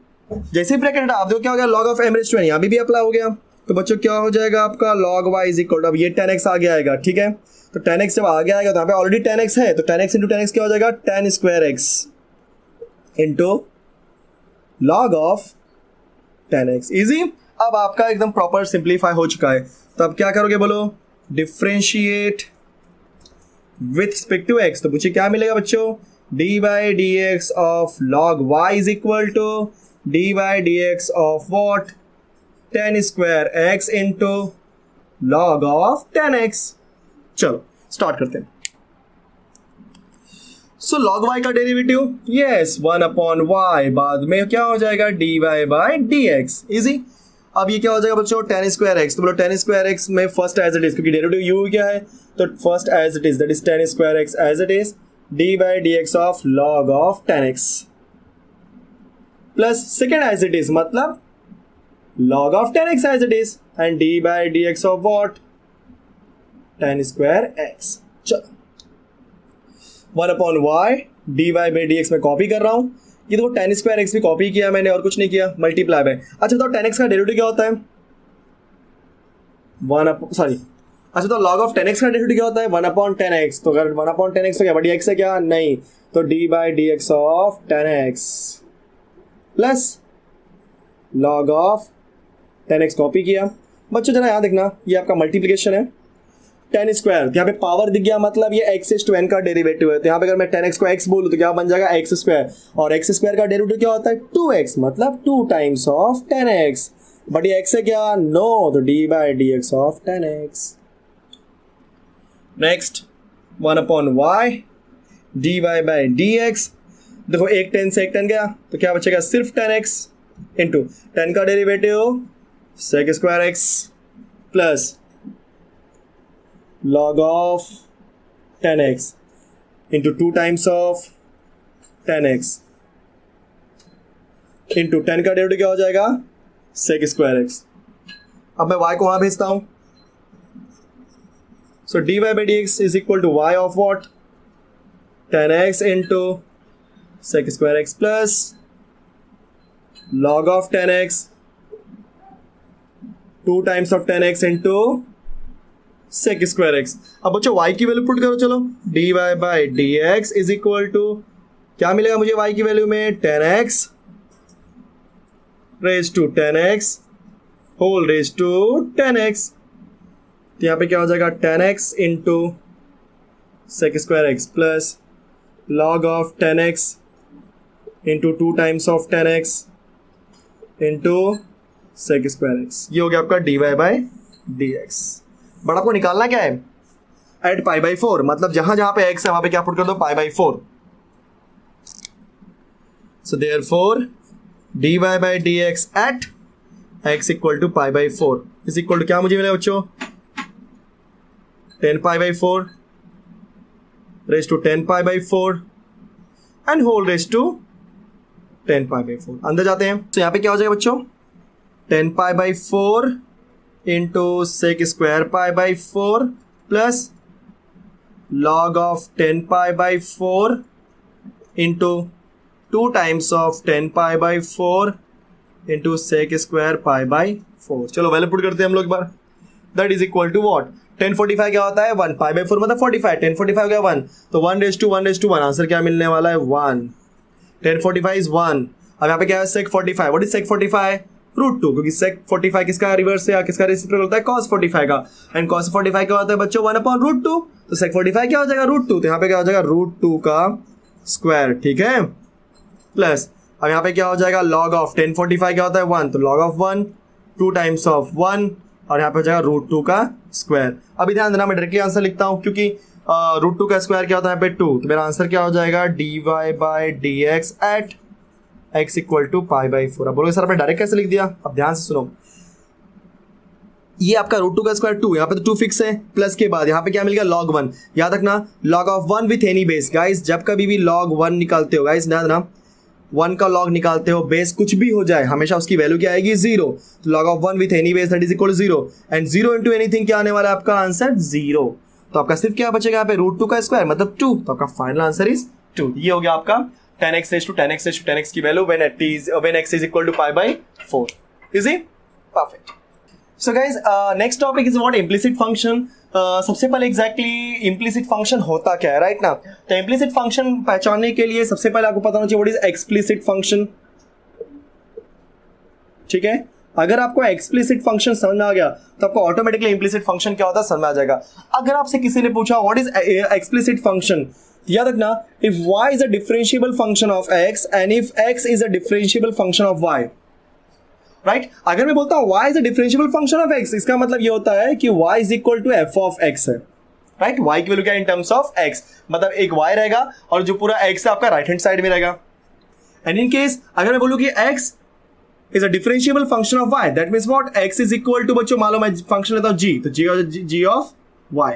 जैसे ब्रैकेट हटा आप देखो क्या हो गया, log of m raise to n, यहाँ भी अप्लाई हो गया, तो बच्चों क्या हो जाएगा आपका log y is equal to, अब ये 10x आगे आएगा। ठीक है, तो 10x जब आगे आएगा तो यहाँ पे ऑलरेडी 10x है, तो 10x इंटू 10x क्या हो जाएगा, 10 square x into log of 10x। Easy. अब आपका एकदम प्रॉपर सिंप्लीफाई हो चुका है, तो अब क्या करोगे बोलो, differentiate with respect to x, तो पूछिए क्या मिलेगा बच्चों, dy dx of log y is equal to dy dx of what, 10 square x into log of 10x। चलो स्टार्ट करते हैं। सो log y का डेरिवेटिव, यस 1 अपॉन y, बाद में क्या हो जाएगा dy बाय dx। इजी। अब ये क्या हो जाएगा बच्चों, 10 स्क्वायर x, तो बोलो 10 स्क्वायर x में फर्स्ट एज इट इज, क्योंकि डेरिवेटिव u क्या है, तो first as it is, that is 10 square x as it is, dy by dx of log of 10x, plus second as it is मतलब log of 10x as it is, and d by dx of what, 10 square x। चलो 1 upon y dy by dx में कॉपी कर रहा हूं, ये देखो 10 स्क्वायर x भी कॉपी किया मैंने और कुछ नहीं किया, मल्टीप्लाई बाय। अच्छा बताओ 10x का डेरिवेटिव क्या होता है, अच्छा तो log ऑफ 10x का डेरिवेटिव क्या होता है, 1 अपॉन 10x, तो अगर 1 अपॉन 10x तो क्या बड़ी x है क्या, नहीं, तो d by dx of 10x plus log of 10x copy किया। बच्चों जरा यहाँ देखना, ये आपका मल्टीप्लिकेशन है, 10 स्क्वायर, यहाँ पे पावर दिख गया, मतलब ये x इज टू n का डेरिवेटिव है, तो यहाँ पे अगर मैं 10x को x बोलूँ तो क्या बन जाएगा x स्क्वायर, और x स्क्वायर का डेरिवेटिव क्या होता है 2x, मतलब 2 टाइम्स ऑफ 10x, बट ये x है क्या, नो, तो d by dx of 10x। Next 1 upon y dy by dx, देखो एक 10 से एक 10 गया, तो क्या बचेगा सिर्फ 10x इंटू 10 का derivative sec square x plus log of 10x into 2 times of 10x into 10 का डेरिवेटिव क्या हो जाएगा sec स्क्वायर x। अब मैं y को वहां भेजता हूं, so dy by dx is equal to y of what, 10x into sec square x plus log of 10x 2 times of 10x into sec square x। अब बच्चों y की वैल्यू पुट करो, चलो dy by dx is equal to क्या मिलेगा मुझे y की वैल्यू में, 10x raise to 10x whole raise to 10x, तो यहाँ पे क्या हो जाएगा 10x into sec square x plus log of 10x into 2 times of 10x into sec square x. ये हो गया आपका dy by D x. But आपको निकालना क्या है? एट पाई बाई 4, मतलब जहां जहां पे x है वहां पे क्या पुट कर दो? Pi by 4। So therefore dy by D x at x equal to pi by 4 is equal to क्या मुझे मिला बच्चों? 10 pi by 4 raise to 10 pi by 4 and whole raise to 10 pi by 4। अंदर जाते हैं तो यहां पे क्या हो जाएगा बच्चों? 10 pi by 4 into sec square pi by 4 plus log of 10 pi by 4 into 2 times of 10 pi by 4 into sec square pi by 4। चलो वैल्यू पुट करते हैं हम लोग एक बार। That is equal to what? 1045 क्या होता है? 1 पाई बाई 4 मतलब 45। 1045 हो गया 1, तो 1 रेज टू 1 आंसर क्या मिलने वाला है? 1। 1045 इज 1। अब यहाँ पे क्या है? sec 45। What is sec 45? √2, क्योंकि sec 45 किसका रिवर्स है, किसका रेसिप्रोकल होता है? cos 45 का। एंड cos 45 क्या होता है बच्चों? 1/√2। तो sec 45 क्या हो जाएगा? √2। तो यहाँ पे क्या हो जाएगा? √2 का स्क्वायर, ठीक है, प्लस अब यहाँ पे क्या हो जाएगा? log ऑफ 1045 क्या होता है? 1, तो log ऑफ 1 2 टाइम्स ऑफ 1 और यहाँ पे हो जाएगा √2 का स्क्वायर। अभी ध्यान देना, मैं डायरेक्टली आंसर लिखता हूँ क्योंकि √2 का स्क्वायर क्या होता है यहाँ पे? 2। तो मेरा आंसर क्या हो जाएगा? dy by D x at x equal to pi by 4। अब बोलोगे सर आपने डायरेक्ट कैसे लिख दिया? अब ध्यान से सुनो, ये आपका √2 का स्क्वायर 2, यहाँ पे तो 2 फिक्स है, प्लस के बाद यहाँ पे क्या मिल गया? log 1। याद रखना log of 1 with any base. Guys जब कभी भी log 1 निकालते हो, गाइस ध्यान देना, 1 का log निकालते हो, बेस कुछ भी हो जाए हमेशा उसकी वैल्यू क्या आएगी? 0। तो log of 1 with any base that is equal to 0 and 0 into anything क्या आने वाला है आपका आंसर? 0। तो आपका सिर्फ क्या बचेगा यहाँ पे? √2 का स्क्वायर मतलब 2। तो आपका फाइनल आंसर इज 2। ये हो गया आपका 10x raise to 10x raise to 10x की value when x is equal to pi by 4। Easy? Perfect. So guys, next topic is what? Implicit function। सबसे पहले exactly implicit function होता क्या है, right ना? तो implicit function पहचानने के लिए सबसे पहले आपको पता होना चाहिए what is explicit function। ठीक है, अगर आपको explicit function समझ में आ गया तो आपको ऑटोमेटिकली implicit function क्या होता है समझ में आ जाएगा। अगर आपसे किसी ने पूछा what is explicit function, याद रखना, if y is a differentiable function of x and if x is a differentiable function of y, right? अगर मैं बोलता हूं y is a differentiable function of x, इसका मतलब ये होता है कि y is equal to f of x है, right? y की वैल्यू क्या है इन टर्म्स ऑफ x, मतलब एक y रहेगा और जो पूरा x है आपका राइट हैंड साइड में रहेगा। एंड इन केस अगर मैं बोलूं कि x is a differentiable function of y, that means what? x is equal to, बच्चों मान लो मैं फंक्शन लेता हूं g, तो g of y।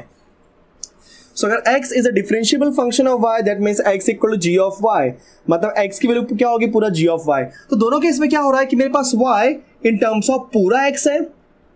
So अगर x is a differentiable function of y, that means x equal to g of y, मतलब x की वैल्यू क्या होगी? पूरा g of y। तो दोनों केस में क्या हो रहा है कि मेरे पास y इन टर्म्स ऑफ पूरा x है,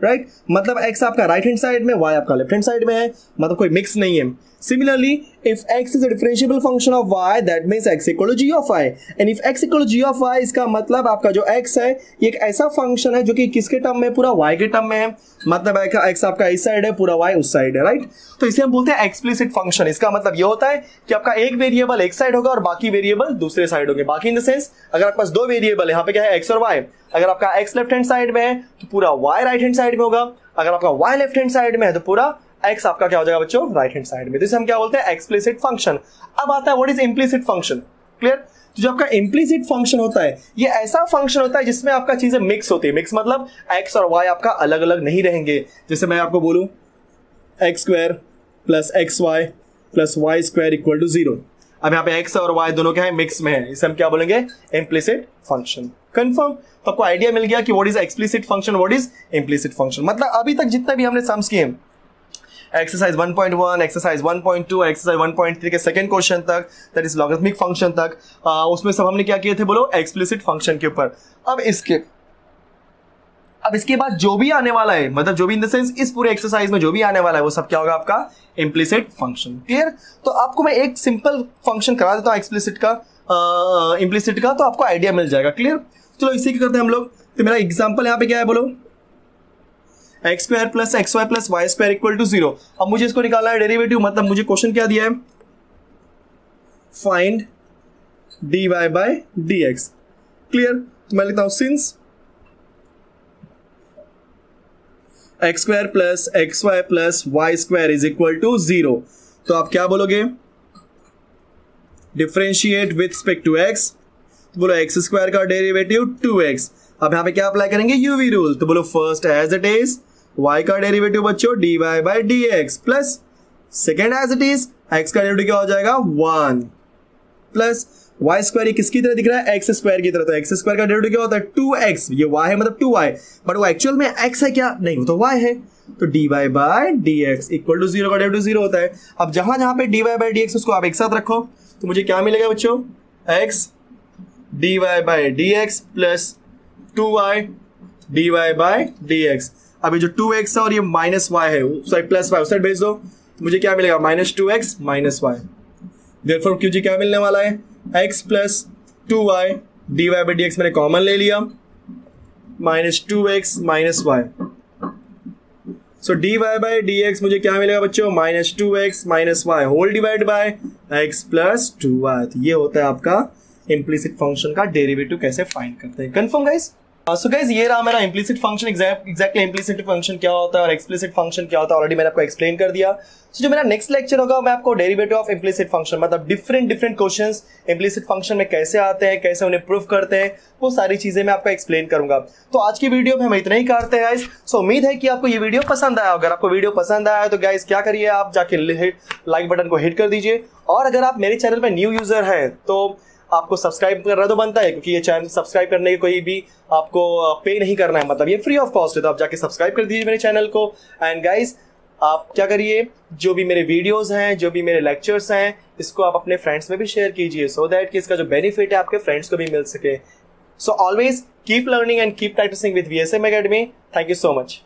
राइट? मतलब x आपका राइट हैंड साइड में, y आपका लेफ्ट हैंड साइड में है, मतलब कोई मिक्स नहीं है। Similarly, if x is a differentiable function of y, that means x equal to g of y, and if x equal to g of y, इसका मतलब आपका जो x है ये एक ऐसा फंक्शन है जो कि किसके टर्म में? पूरा y के टर्म में है, मतलब x आपका इस साइड है, पूरा y उस साइड है, राइट? तो इसे हम बोलते हैं एक्सप्लिसिट फंक्शन। इसका मतलब ये होता है कि आपका एक वेरिएबल एक साइड होगा और बाकी वेरिएबल दूसरे साइड होंगे। बाकी इन द सेंस अगर आपके पास दो वेरिएबल है, यहाँ पे क्या है? x और y, अगर आपका x लेफ्ट हैंड साइड में है तो पूरा y राइट हैंड साइड में होगा, अगर आपका y लेफ्ट हैंड साइड में है तो पूरा x आपका क्या हो जाएगा बच्चों? राइट हैंड साइड में। तो इसे हम क्या बोलते हैं? Explicit function. अब आता है what is implicit function. Clear? तो जो आपका इम्प्लिसिट फंक्शन होता है ये ऐसा फंक्शन होता है जिसमें आपका चीजें मिक्स होती है। मिक्स मतलब x और y आपका अलग अलग नहीं रहेंगे। जैसे मैं आपको बोलूं x² plus xy plus y² equal to 0। अब यहाँ पे x और y दोनों क्या है? मिक्स में है। इसे हम क्या बोलेंगे? Implicit function. कंफर्म? तो आपको आइडिया मिल गया कि what is explicit function, what is implicit function. मतलब अभी तक जितने भी हमने सम्स किए, एक्सरसाइज 1.1, एक्सरसाइज 1.2, एक्सरसाइज 1.3 के सेकंड क्वेश्चन तक, दैट इज लॉगरिथमिक फंक्शन तक, उसमें सब हमने क्या किए थे? बोलो, एक्सप्लिसिट फंक्शन के ऊपर। अब इसके बाद जो भी आने वाला है, मतलब जो भी इन द सेंस इस पूरे एक्सरसाइज में जो भी आने वाला है वो सब क्या होगा? आपका इम्प्लिसिट फंक्शन। क्लियर? तो आपको मैं एक सिंपल फंक्शन करा देता हूँ एक्सप्लिसिट का, इम्प्लिसिट का, तो आपको आइडिया मिल जाएगा। क्लियर? चलो इसी के करते हैं हम लोग। तो मेरा एग्जाम्पल यहाँ पे क्या है? बोलो, x² plus xy plus y² equal to 0। अब मुझे इसको निकालना है डेरिवेटिव, मतलब मुझे क्वेश्चन क्या दिया है? Find dy by dx। Clear? तो मैं लिखता हूं since x² plus xy plus y² is equal to 0, तो आप क्या बोलोगे? Differentiate with respect to x। तो बोलो एक्स स्क्वायर का डेरिवेटिव 2x। अब यहाँ पे क्या अप्लाई करेंगे, यूवी रूल। तो बोलो first as it is y का डेरिवेटिव बच्चों dy by dx plus second as it is x का डेरिवेटिव क्या हो जाएगा 1 प्लस y स्क्वायर, ये किसकी तरह दिख रहा है, x स्क्वायर की तरह। तो x स्क्वायर का डेरिवेटिव क्या होता है 2x, ये y है मतलब 2y, बट वो एक्चुअल में x है क्या, नहीं वो तो y है। तो dy by dx equal to 0 का डेरिवेटिव 0 होता है। अब जहां जहां पे dy बाई dx उसको आप एक साथ रखो तो मुझे क्या मिलेगा बच्चों, x dy by dx plus 2y dy by dx। अब ये जो 2x है और ये माइनस y है, साइड प्लस y उस साइड भेज दो तो मुझे क्या मिलेगा, minus 2x minus y। Therefore क्योंकि क्या मिलने वाला है, x plus 2y dy by dx मैंने कॉमन ले लिया, minus 2x minus y। So dy by dx मुझे क्या मिलेगा बच्चों, minus 2x minus y whole divide by x plus 2y। तो ये होता है आपका इम्प्लिसिट फंक्शन का डेरिवेटिव कैसे फाइंड करते हैं। Confirm guys? सो गाइस ये रहा मेरा implicit function. Exactly implicit function क्या होता है और एक्सप्लिसिट फंक्शन क्या होता है ऑलरेडी मैंने आपको एक्सप्लेन कर दिया। सो जो मेरा नेक्स्ट लेक्चर होगा मैं आपको डेरिवेटिव ऑफ इम्प्लिसिट फंक्शन, मतलब डिफरेंट क्वेश्चंस इम्प्लिसिट फंक्शन में कैसे आते हैं, कैसे उन्हें प्रूफ करते हैं, वो सारी चीजें मैं आपको एक्सप्लेन करूंगा। तो आज की वीडियो में हम इतना ही करते हैं गाइस। सो उम्मीद है कि आपको ये वीडियो पसंद आया। अगर आपको वीडियो पसंद आया तो गाइस क्या करिए, आप जाके लाइक बटन को हिट कर दीजिए, और अगर आप मेरे चैनल पर न्यू यूजर हैं तो आपको सब्सक्राइब करना तो बनता है, क्योंकि ये चैनल सब्सक्राइब करने की कोई भी आपको पे नहीं करना है, मतलब ये फ्री ऑफ कॉस्ट है। तो आप जाके सब्सक्राइब कर दीजिए मेरे चैनल को। एंड गाइस आप क्या करिए, जो भी मेरे वीडियोस हैं, जो भी मेरे लेक्चर्स हैं, इसको आप अपने फ्रेंड्स में भी शेयर कीजिए, सो दैट कि इसका जो बेनिफिट है आपके फ्रेंड्स को भी मिल सके। So always keep learning and keep practising with VSM Academy। Thank you so much.